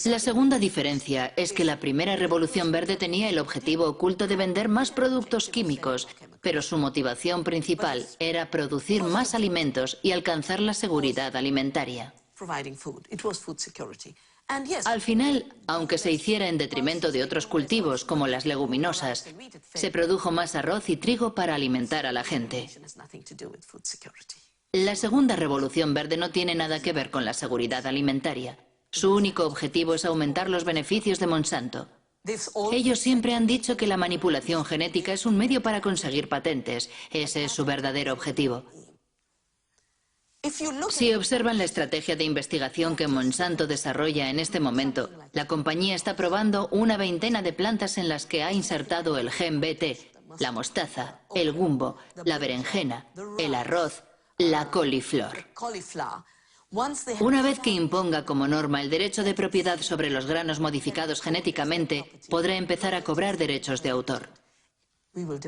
La segunda diferencia es que la primera Revolución Verde tenía el objetivo oculto de vender más productos químicos, pero su motivación principal era producir más alimentos y alcanzar la seguridad alimentaria. Al final, aunque se hiciera en detrimento de otros cultivos como las leguminosas, se produjo más arroz y trigo para alimentar a la gente. La segunda Revolución Verde no tiene nada que ver con la seguridad alimentaria. Su único objetivo es aumentar los beneficios de Monsanto. Ellos siempre han dicho que la manipulación genética es un medio para conseguir patentes. Ese es su verdadero objetivo. Si observan la estrategia de investigación que Monsanto desarrolla en este momento, la compañía está probando una veintena de plantas en las que ha insertado el gen BT, la mostaza, el gumbo, la berenjena, el arroz, la coliflor. Una vez que imponga como norma el derecho de propiedad sobre los granos modificados genéticamente, podrá empezar a cobrar derechos de autor.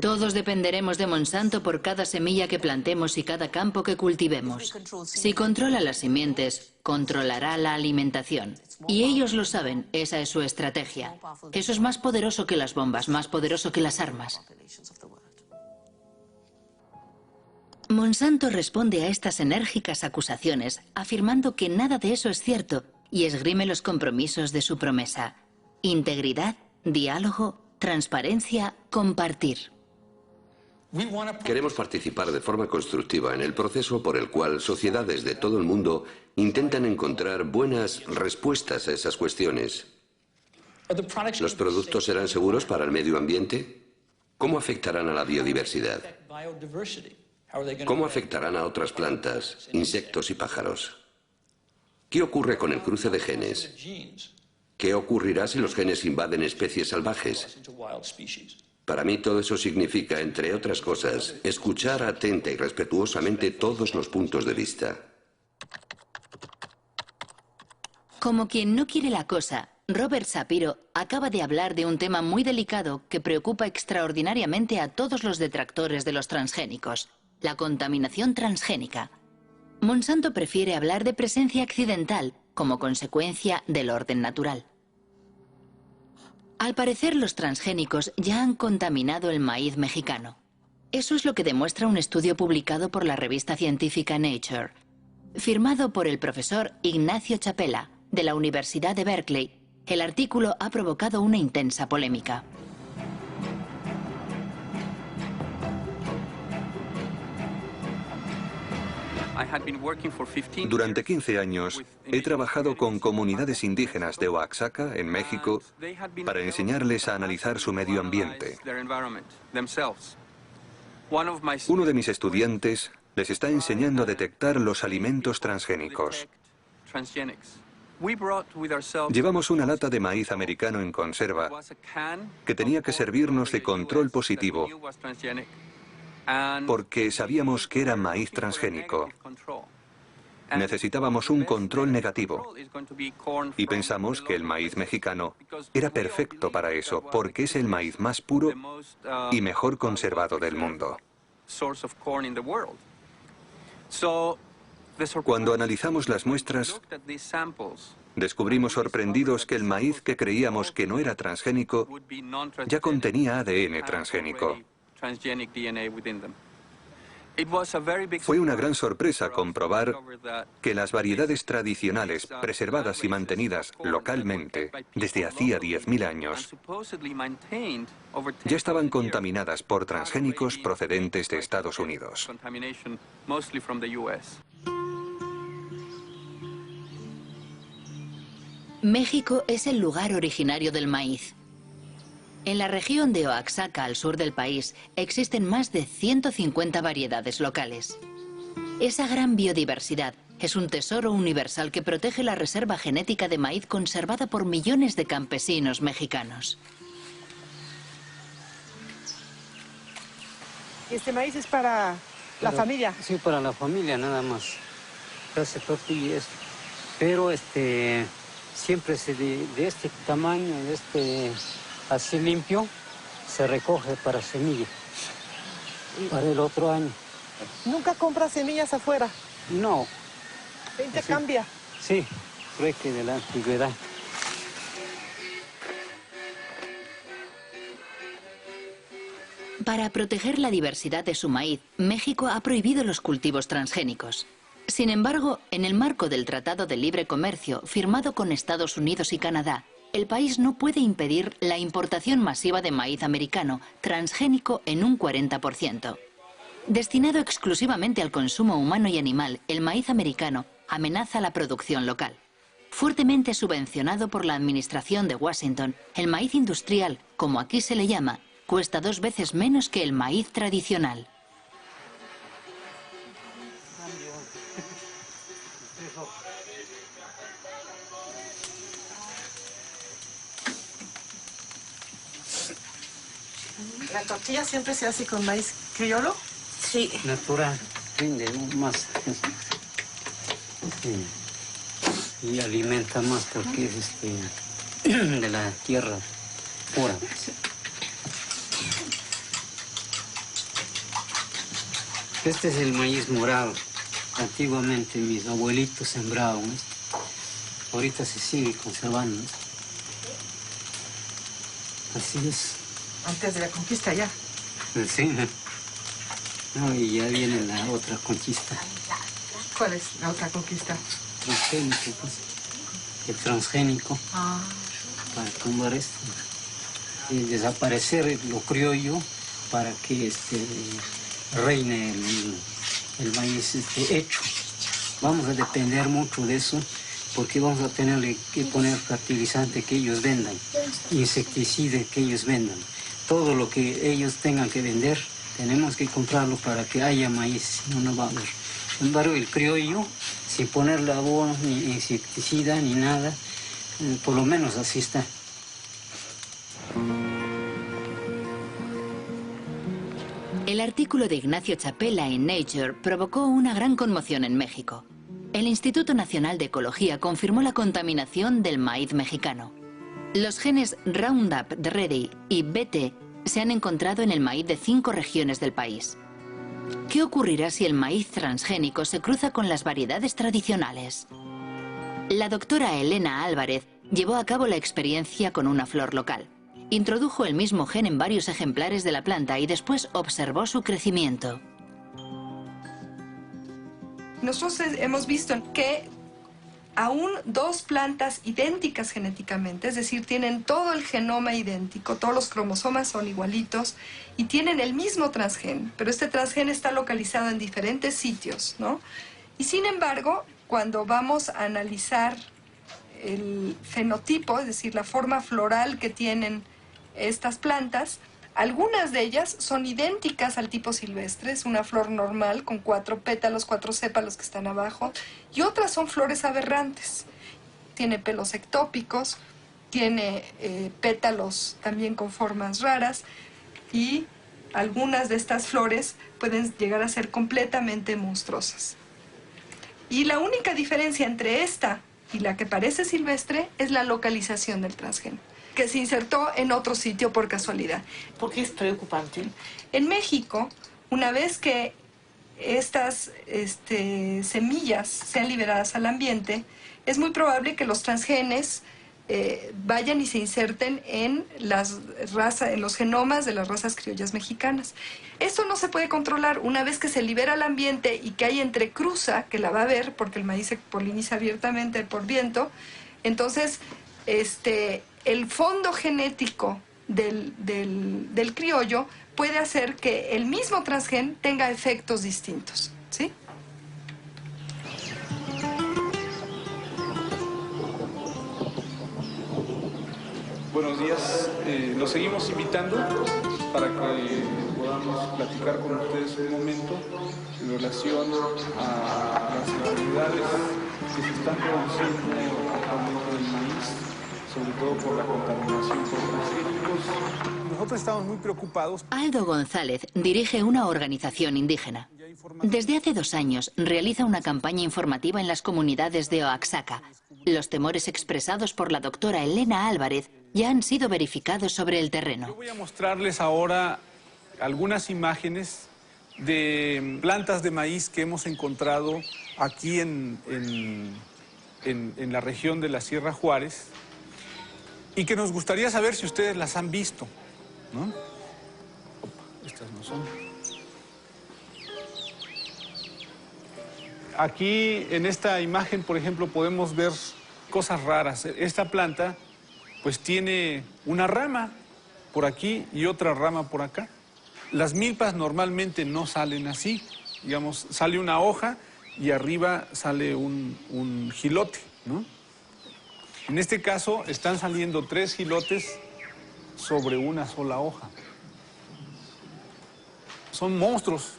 Todos dependeremos de Monsanto por cada semilla que plantemos y cada campo que cultivemos. Si controla las simientes, controlará la alimentación. Y ellos lo saben, esa es su estrategia. Eso es más poderoso que las bombas, más poderoso que las armas. Monsanto responde a estas enérgicas acusaciones afirmando que nada de eso es cierto y esgrime los compromisos de su promesa: integridad, diálogo, transparencia, compartir. Queremos participar de forma constructiva en el proceso por el cual sociedades de todo el mundo intentan encontrar buenas respuestas a esas cuestiones. ¿Los productos serán seguros para el medio ambiente? ¿Cómo afectarán a la biodiversidad? ¿Cómo afectarán a otras plantas, insectos y pájaros? ¿Qué ocurre con el cruce de genes? ¿Qué ocurrirá si los genes invaden especies salvajes? Para mí todo eso significa, entre otras cosas, escuchar atenta y respetuosamente todos los puntos de vista. Como quien no quiere la cosa, Robert Shapiro acaba de hablar de un tema muy delicado que preocupa extraordinariamente a todos los detractores de los transgénicos: la contaminación transgénica. Monsanto prefiere hablar de presencia accidental como consecuencia del orden natural. Al parecer, los transgénicos ya han contaminado el maíz mexicano. Eso es lo que demuestra un estudio publicado por la revista científica Nature, firmado por el profesor Ignacio Chapela, de la Universidad de Berkeley. El artículo ha provocado una intensa polémica. Durante 15 años he trabajado con comunidades indígenas de Oaxaca, en México, para enseñarles a analizar su medio ambiente. Uno de mis estudiantes les está enseñando a detectar los alimentos transgénicos. Llevamos una lata de maíz americano en conserva que tenía que servirnos de control positivo porque sabíamos que era maíz transgénico. Necesitábamos un control negativo y pensamos que el maíz mexicano era perfecto para eso porque es el maíz más puro y mejor conservado del mundo. Cuando analizamos las muestras, descubrimos sorprendidos que el maíz que creíamos que no era transgénico ya contenía ADN transgénico. Fue una gran sorpresa comprobar que las variedades tradicionales, preservadas y mantenidas localmente desde hacía 10.000 años, ya estaban contaminadas por transgénicos procedentes de Estados Unidos. México es el lugar originario del maíz. En la región de Oaxaca, al sur del país, existen más de 150 variedades locales. Esa gran biodiversidad es un tesoro universal que protege la reserva genética de maíz conservada por millones de campesinos mexicanos. ¿Este maíz es para la familia? Sí, para la familia nada más. Hace tortillas. Pero siempre de este tamaño, así limpio, se recoge para semilla, para el otro año. ¿Nunca compra semillas afuera? No. ¿Se intercambia? Sí, trueque de la antigüedad. Para proteger la diversidad de su maíz, México ha prohibido los cultivos transgénicos. Sin embargo, en el marco del Tratado de Libre Comercio firmado con Estados Unidos y Canadá, el país no puede impedir la importación masiva de maíz americano transgénico en un 40%. Destinado exclusivamente al consumo humano y animal, el maíz americano amenaza la producción local. Fuertemente subvencionado por la administración de Washington, el maíz industrial, como aquí se le llama, cuesta 2 veces menos que el maíz tradicional. ¿La tortilla siempre se hace con maíz criollo? Sí. Natural, rinde más. Sí. Y alimenta más porque es de la tierra pura. Este es el maíz morado. Antiguamente mis abuelitos sembraban. Ahorita se sigue conservando. Así es. Antes de la conquista ya. Sí. No, y ya viene la otra conquista. ¿Cuál es la otra conquista? Transgénico, pues. El transgénico. Para tumbar esto. Y desaparecer lo criollo para que reine el maíz hecho. Vamos a depender mucho de eso porque vamos a tener que poner fertilizante que ellos vendan, insecticida que ellos vendan. Todo lo que ellos tengan que vender, tenemos que comprarlo para que haya maíz, si no, no va a haber. Sin embargo, el criollo, sin ponerle abono, ni insecticida, ni nada, Por lo menos así está. El artículo de Ignacio Chapela en Nature provocó una gran conmoción en México. El Instituto Nacional de Ecología confirmó la contaminación del maíz mexicano. Los genes Roundup Ready y BT se han encontrado en el maíz de 5 regiones del país. ¿Qué ocurrirá si el maíz transgénico se cruza con las variedades tradicionales? La doctora Elena Álvarez llevó a cabo la experiencia con una flor local. Introdujo el mismo gen en varios ejemplares de la planta y después observó su crecimiento. Nosotros hemos visto que aún 2 plantas idénticas genéticamente, es decir, tienen todo el genoma idéntico, todos los cromosomas son igualitos y tienen el mismo transgen, pero este transgen está localizado en diferentes sitios, ¿no? Y sin embargo, cuando vamos a analizar el fenotipo, es decir, la forma floral que tienen estas plantas, algunas de ellas son idénticas al tipo silvestre, es una flor normal con 4 pétalos, 4 sépalos que están abajo, y otras son flores aberrantes. Tiene pelos ectópicos, tiene pétalos también con formas raras, y algunas de estas flores pueden llegar a ser completamente monstruosas. Y la única diferencia entre esta y la que parece silvestre es la localización del transgén, que se insertó en otro sitio por casualidad. ¿Por qué es preocupante? En México, una vez que estas semillas sean liberadas al ambiente, es muy probable que los transgenes vayan y se inserten en los genomas de las razas criollas mexicanas. Esto no se puede controlar. Una vez que se libera al ambiente y que hay entrecruza, que la va a haber porque el maíz se poliniza abiertamente por viento, entonces el fondo genético del criollo puede hacer que el mismo transgen tenga efectos distintos, ¿sí? Buenos días, los seguimos invitando para que podamos platicar con ustedes un momento en relación a las enfermedades que se están produciendo actualmente del maíz, sobre todo por la contaminación por transgénicos. Nosotros estamos muy preocupados. Aldo González dirige una organización indígena. Desde hace 2 años realiza una campaña informativa en las comunidades de Oaxaca. Los temores expresados por la doctora Elena Álvarez ya han sido verificados sobre el terreno. Yo voy a mostrarles ahora algunas imágenes de plantas de maíz que hemos encontrado aquí en la región de la Sierra Juárez y que nos gustaría saber si ustedes las han visto, ¿no? Opa, estas no son. Aquí en esta imagen, por ejemplo, podemos ver cosas raras. Esta planta pues tiene una rama por aquí y otra rama por acá. Las milpas normalmente no salen así. Digamos, sale una hoja y arriba sale un jilote, ¿no? En este caso están saliendo 3 jilotes sobre una sola hoja. Son monstruos.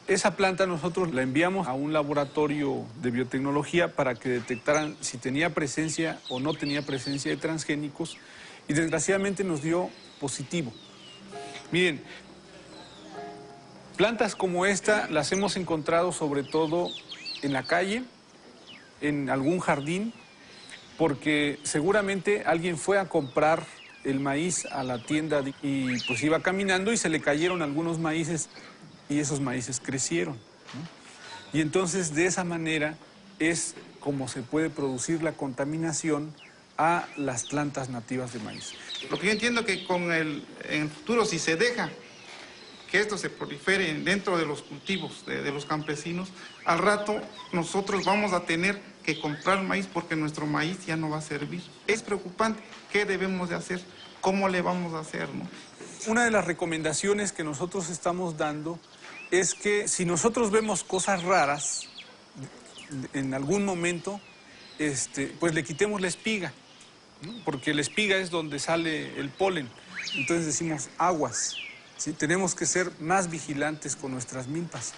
Esa planta nosotros la enviamos a un laboratorio de biotecnología para que detectaran si tenía presencia o no tenía presencia de transgénicos y desgraciadamente nos dio positivo. Miren, plantas como esta las hemos encontrado sobre todo en la calle, en algún jardín, porque seguramente alguien fue a comprar el maíz a la tienda y pues iba caminando y se le cayeron algunos maíces y esos maíces crecieron, ¿no? Y entonces de esa manera es como se puede producir la contaminación a las plantas nativas de maíz. Lo que yo entiendo que en el futuro, si se deja que esto se prolifere dentro de los cultivos de los campesinos, al rato nosotros vamos a tener que comprar maíz porque nuestro maíz ya no va a servir. Es preocupante. ¿Qué debemos de hacer? ¿Cómo le vamos a hacer, no? Una de las recomendaciones que nosotros estamos dando es que si nosotros vemos cosas raras en algún momento, pues le quitemos la espiga, ¿no? Porque la espiga es donde sale el polen. Entonces decimos aguas, ¿sí? Tenemos que ser más vigilantes con nuestras milpas.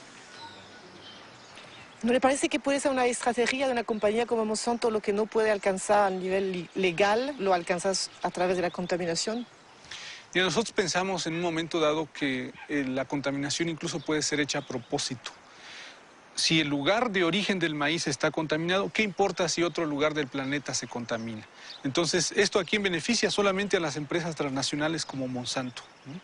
¿No le parece que puede ser una estrategia de una compañía como Monsanto lo que no puede alcanzar a nivel legal, lo alcanzas a través de la contaminación? Y nosotros pensamos en un momento dado que la contaminación incluso puede ser hecha a propósito. Si el lugar de origen del maíz está contaminado, ¿qué importa si otro lugar del planeta se contamina? Entonces, ¿esto a quién beneficia? Solamente a las empresas transnacionales como Monsanto, ¿no?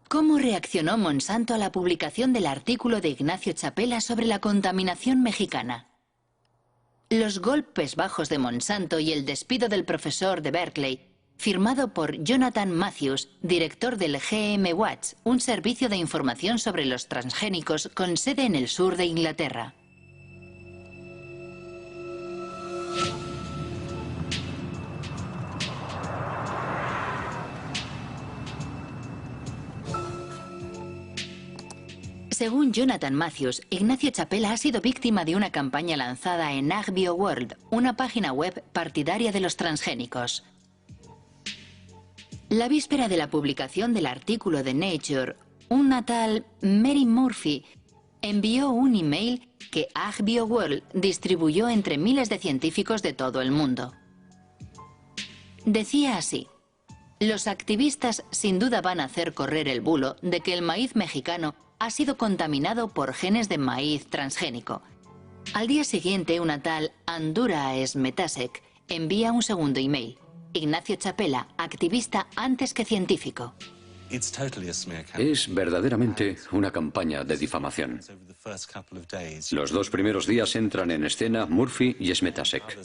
¿Cómo reaccionó Monsanto a la publicación del artículo de Ignacio Chapela sobre la contaminación mexicana? Los golpes bajos de Monsanto y el despido del profesor de Berkeley, firmado por Jonathan Matthews, director del GM Watch, un servicio de información sobre los transgénicos con sede en el sur de Inglaterra. Según Jonathan Matthews, Ignacio Chapela ha sido víctima de una campaña lanzada en AgBioWorld, una página web partidaria de los transgénicos. La víspera de la publicación del artículo de Nature, una tal Mary Murphy envió un email que AgBioWorld distribuyó entre miles de científicos de todo el mundo. Decía así: los activistas sin duda van a hacer correr el bulo de que el maíz mexicano ha sido contaminado por genes de maíz transgénico. Al día siguiente, una tal Andura Smetasek envía un segundo email. Ignacio Chapela, activista antes que científico. Es verdaderamente una campaña de difamación. Los 2 primeros días entran en escena Murphy y Smetasek.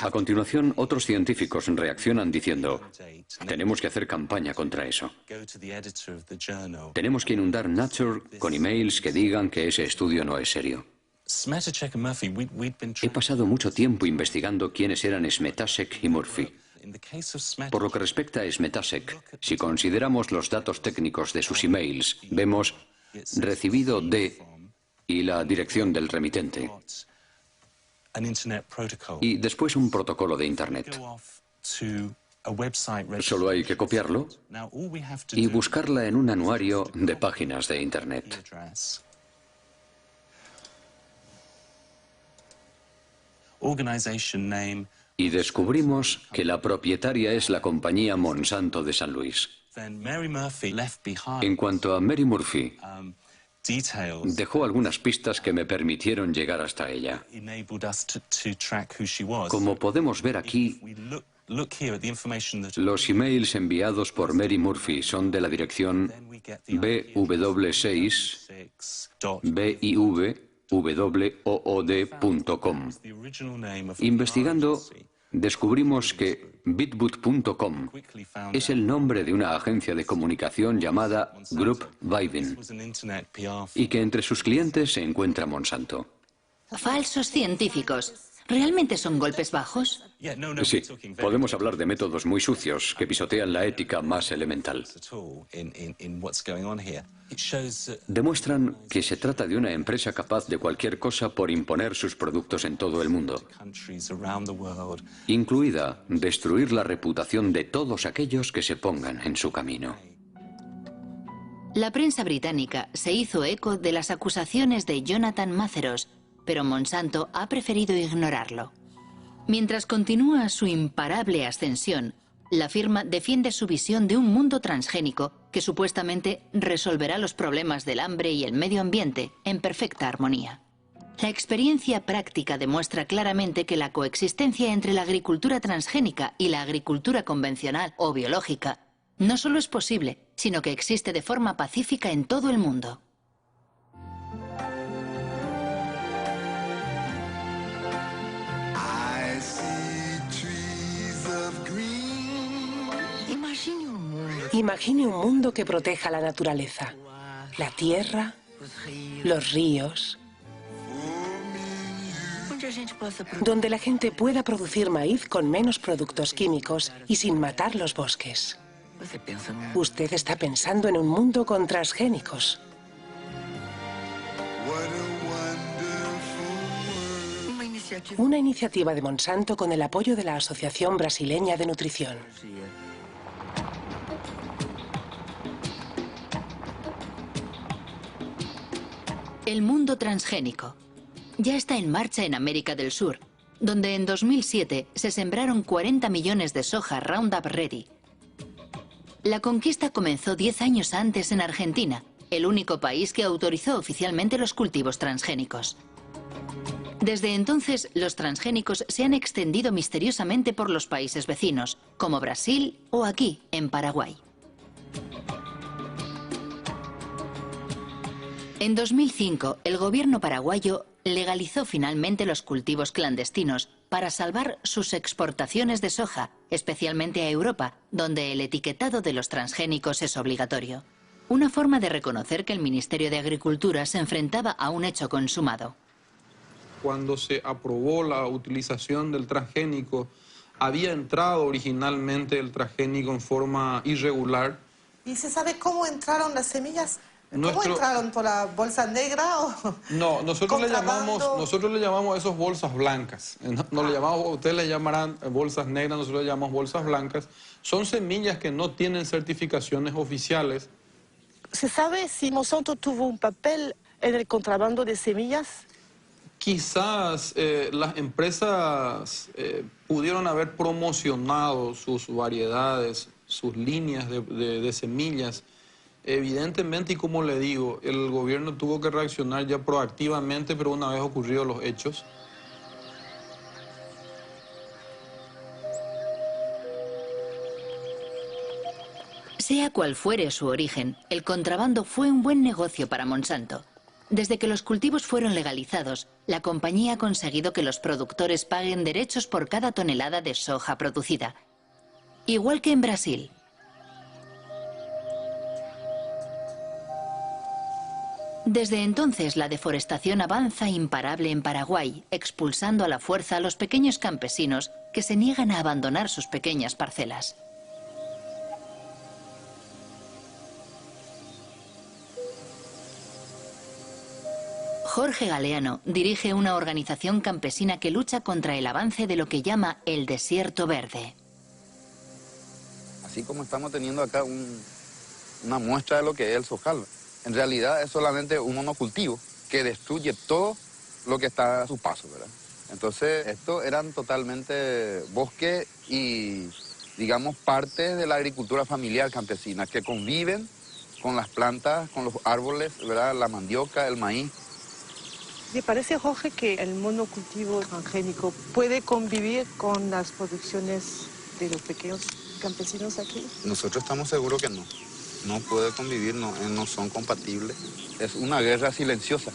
A continuación, otros científicos reaccionan diciendo: tenemos que hacer campaña contra eso. Tenemos que inundar Nature con emails que digan que ese estudio no es serio. He pasado mucho tiempo investigando quiénes eran Smetasek y Murphy. Por lo que respecta a Smetasek, si consideramos los datos técnicos de sus emails, vemos recibido de y la dirección del remitente, y después un protocolo de Internet. Solo hay que copiarlo y buscarla en un anuario de páginas de Internet. Y descubrimos que la propietaria es la compañía Monsanto de San Luis. En cuanto a Mary Murphy, dejó algunas pistas que me permitieron llegar hasta ella. Como podemos ver aquí, los emails enviados por Mary Murphy son de la dirección bw6biwood.com. Investigando, descubrimos que bitboot.com es el nombre de una agencia de comunicación llamada Group Vivin y que entre sus clientes se encuentra Monsanto. Falsos científicos. ¿Realmente son golpes bajos? Sí, podemos hablar de métodos muy sucios que pisotean la ética más elemental. Demuestran que se trata de una empresa capaz de cualquier cosa por imponer sus productos en todo el mundo, incluida destruir la reputación de todos aquellos que se pongan en su camino. La prensa británica se hizo eco de las acusaciones de Jonathan Matthews, pero Monsanto ha preferido ignorarlo. Mientras continúa su imparable ascensión, la firma defiende su visión de un mundo transgénico que supuestamente resolverá los problemas del hambre y el medio ambiente en perfecta armonía. La experiencia práctica demuestra claramente que la coexistencia entre la agricultura transgénica y la agricultura convencional o biológica no solo es posible, sino que existe de forma pacífica en todo el mundo. Imagine un mundo que proteja la naturaleza, la tierra, los ríos, donde la gente pueda producir maíz con menos productos químicos y sin matar los bosques. Usted está pensando en un mundo con transgénicos. Una iniciativa de Monsanto con el apoyo de la Asociación Brasileña de Nutrición. El mundo transgénico ya está en marcha en América del Sur, donde en 2007 se sembraron 40 millones de soja Roundup Ready. La conquista comenzó 10 años antes en Argentina, el único país que autorizó oficialmente los cultivos transgénicos. Desde entonces, los transgénicos se han extendido misteriosamente por los países vecinos, como Brasil o aquí, en Paraguay. En 2005, el gobierno paraguayo legalizó finalmente los cultivos clandestinos para salvar sus exportaciones de soja, especialmente a Europa, donde el etiquetado de los transgénicos es obligatorio. Una forma de reconocer que el Ministerio de Agricultura se enfrentaba a un hecho consumado. Cuando se aprobó la utilización del transgénico, había entrado originalmente el transgénico en forma irregular. ¿Y se sabe cómo entraron las semillas? ¿Cómo entraron? ¿Por la bolsa negra o...? No, nosotros le llamamos a esos bolsas blancas. Ustedes le llamarán bolsas negras, nosotros le llamamos bolsas blancas. Son semillas que no tienen certificaciones oficiales. ¿Se sabe si Monsanto tuvo un papel en el contrabando de semillas? Quizás las empresas pudieron haber promocionado sus variedades, sus líneas de semillas. Evidentemente, y como le digo, el gobierno tuvo que reaccionar ya proactivamente, pero una vez ocurridos los hechos. Sea cual fuere su origen, el contrabando fue un buen negocio para Monsanto. Desde que los cultivos fueron legalizados, la compañía ha conseguido que los productores paguen derechos por cada tonelada de soja producida. Igual que en Brasil. Desde entonces, la deforestación avanza imparable en Paraguay, expulsando a la fuerza a los pequeños campesinos que se niegan a abandonar sus pequeñas parcelas. Jorge Galeano dirige una organización campesina que lucha contra el avance de lo que llama el desierto verde. Así como estamos teniendo acá una muestra de lo que es el sojal. En realidad es solamente un monocultivo que destruye todo lo que está a su paso, ¿verdad? Entonces, estos eran totalmente bosque y, digamos, parte de la agricultura familiar campesina, que conviven con las plantas, con los árboles, ¿verdad? La mandioca, el maíz. ¿Le parece, Jorge, que el monocultivo transgénico puede convivir con las producciones de los pequeños campesinos aquí? Nosotros estamos seguros que no. No puede convivir, no son compatibles. Es una guerra silenciosa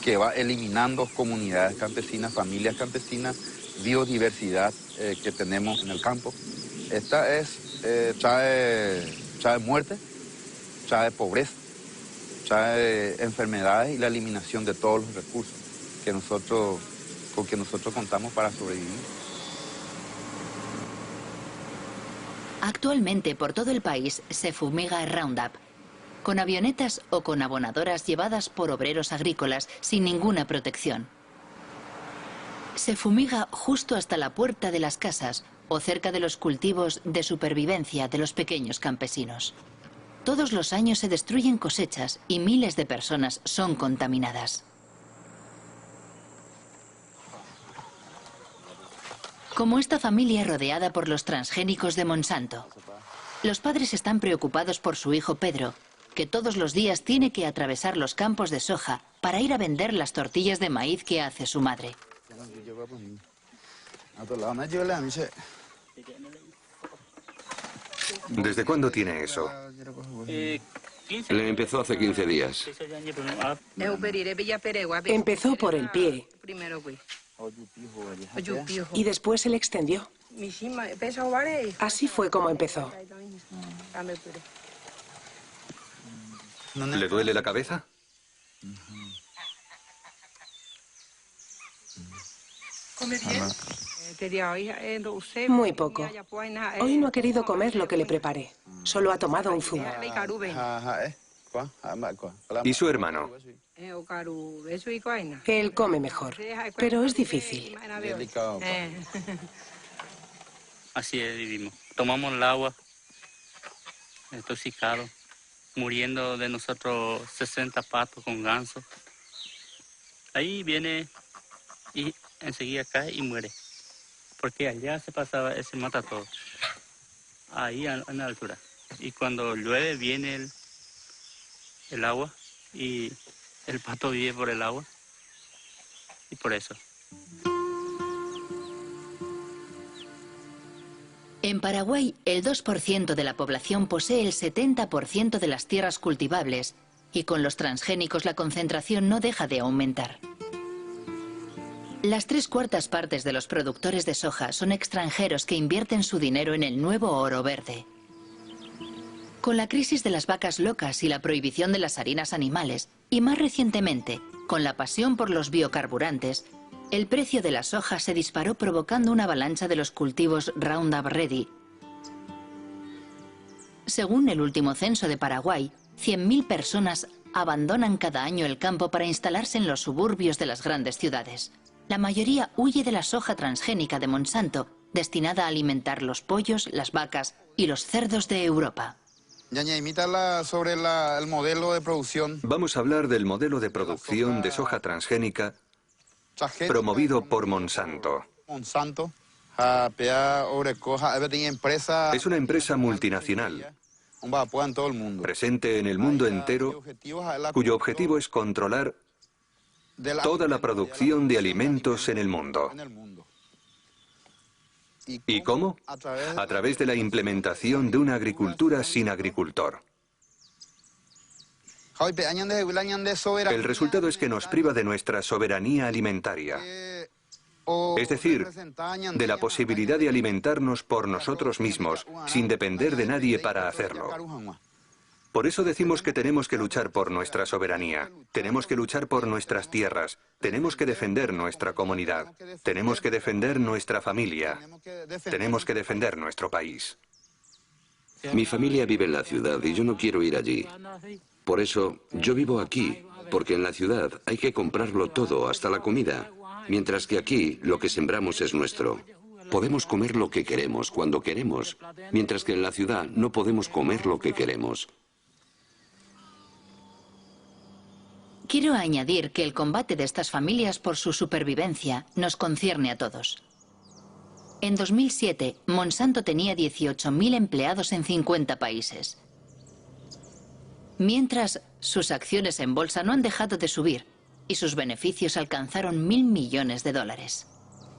que va eliminando comunidades campesinas, familias campesinas, biodiversidad que tenemos en el campo. Esta trae muerte, trae pobreza, trae enfermedades y la eliminación de todos los recursos con que nosotros contamos para sobrevivir. Actualmente por todo el país se fumiga Roundup, con avionetas o con abonadoras llevadas por obreros agrícolas sin ninguna protección. Se fumiga justo hasta la puerta de las casas o cerca de los cultivos de supervivencia de los pequeños campesinos. Todos los años se destruyen cosechas y miles de personas son contaminadas. Como esta familia rodeada por los transgénicos de Monsanto. Los padres están preocupados por su hijo Pedro, que todos los días tiene que atravesar los campos de soja para ir a vender las tortillas de maíz que hace su madre. ¿Desde cuándo tiene eso? Le empezó hace 15 días. Empezó por el pie. Y después se le extendió. Así fue como empezó. ¿Le duele la cabeza? Muy poco. Hoy no ha querido comer lo que le preparé. Solo ha tomado un zumo. ¿Y su hermano? Él come mejor, pero es difícil. Así es, vivimos. Tomamos el agua, intoxicado. muriendo de nosotros 60 patos con ganso. Ahí viene y enseguida cae y muere. Porque allá se pasaba, se mata todo. Ahí en la altura. Y cuando llueve viene el agua y el pato vive por el agua. Y por eso. En Paraguay, el 2% de la población posee el 70% de las tierras cultivables y con los transgénicos la concentración no deja de aumentar. Las 3/4 partes de los productores de soja son extranjeros que invierten su dinero en el nuevo oro verde. Con la crisis de las vacas locas y la prohibición de las harinas animales, y más recientemente, con la pasión por los biocarburantes, el precio de la soja se disparó provocando una avalancha de los cultivos Roundup Ready. Según el último censo de Paraguay, 100.000 personas abandonan cada año el campo para instalarse en los suburbios de las grandes ciudades. La mayoría huye de la soja transgénica de Monsanto, destinada a alimentar los pollos, las vacas y los cerdos de Europa. Ñaña, imítala sobre el modelo de producción. Vamos a hablar del modelo de producción de soja transgénica promovido por Monsanto. Es una empresa multinacional presente en el mundo entero, cuyo objetivo es controlar toda la producción de alimentos en el mundo. ¿Y cómo? A través de la implementación de una agricultura sin agricultor. El resultado es que nos priva de nuestra soberanía alimentaria, es decir, de la posibilidad de alimentarnos por nosotros mismos, sin depender de nadie para hacerlo. Por eso decimos que tenemos que luchar por nuestra soberanía, tenemos que luchar por nuestras tierras, tenemos que defender nuestra comunidad, tenemos que defender nuestra familia, tenemos que defender nuestro país. Mi familia vive en la ciudad y yo no quiero ir allí. Por eso, yo vivo aquí, porque en la ciudad hay que comprarlo todo, hasta la comida. Mientras que aquí, lo que sembramos es nuestro. Podemos comer lo que queremos, cuando queremos. Mientras que en la ciudad no podemos comer lo que queremos. Quiero añadir que el combate de estas familias por su supervivencia nos concierne a todos. En 2007, Monsanto tenía 18.000 empleados en 50 países. Mientras, sus acciones en bolsa no han dejado de subir y sus beneficios alcanzaron $1.000 millones.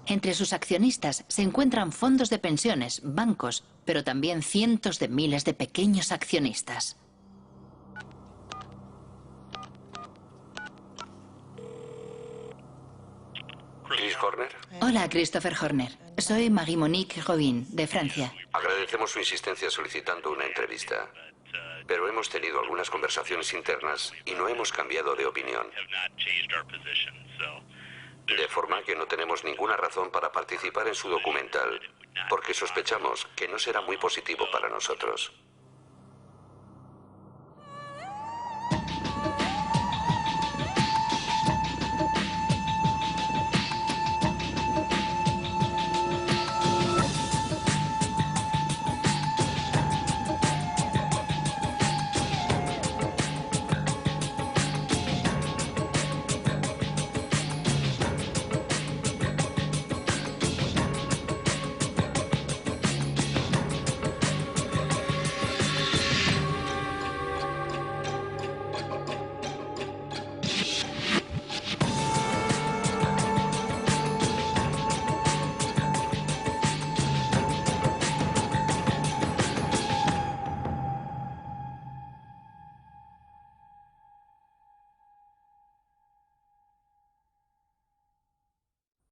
Entre sus accionistas se encuentran fondos de pensiones, bancos, pero también cientos de miles de pequeños accionistas. ¿Chris Horner? Hola, Christopher Horner. Soy Marie-Monique Robin, de Francia. Agradecemos su insistencia solicitando una entrevista. Pero hemos tenido algunas conversaciones internas y no hemos cambiado de opinión. De forma que no tenemos ninguna razón para participar en su documental, porque sospechamos que no será muy positivo para nosotros.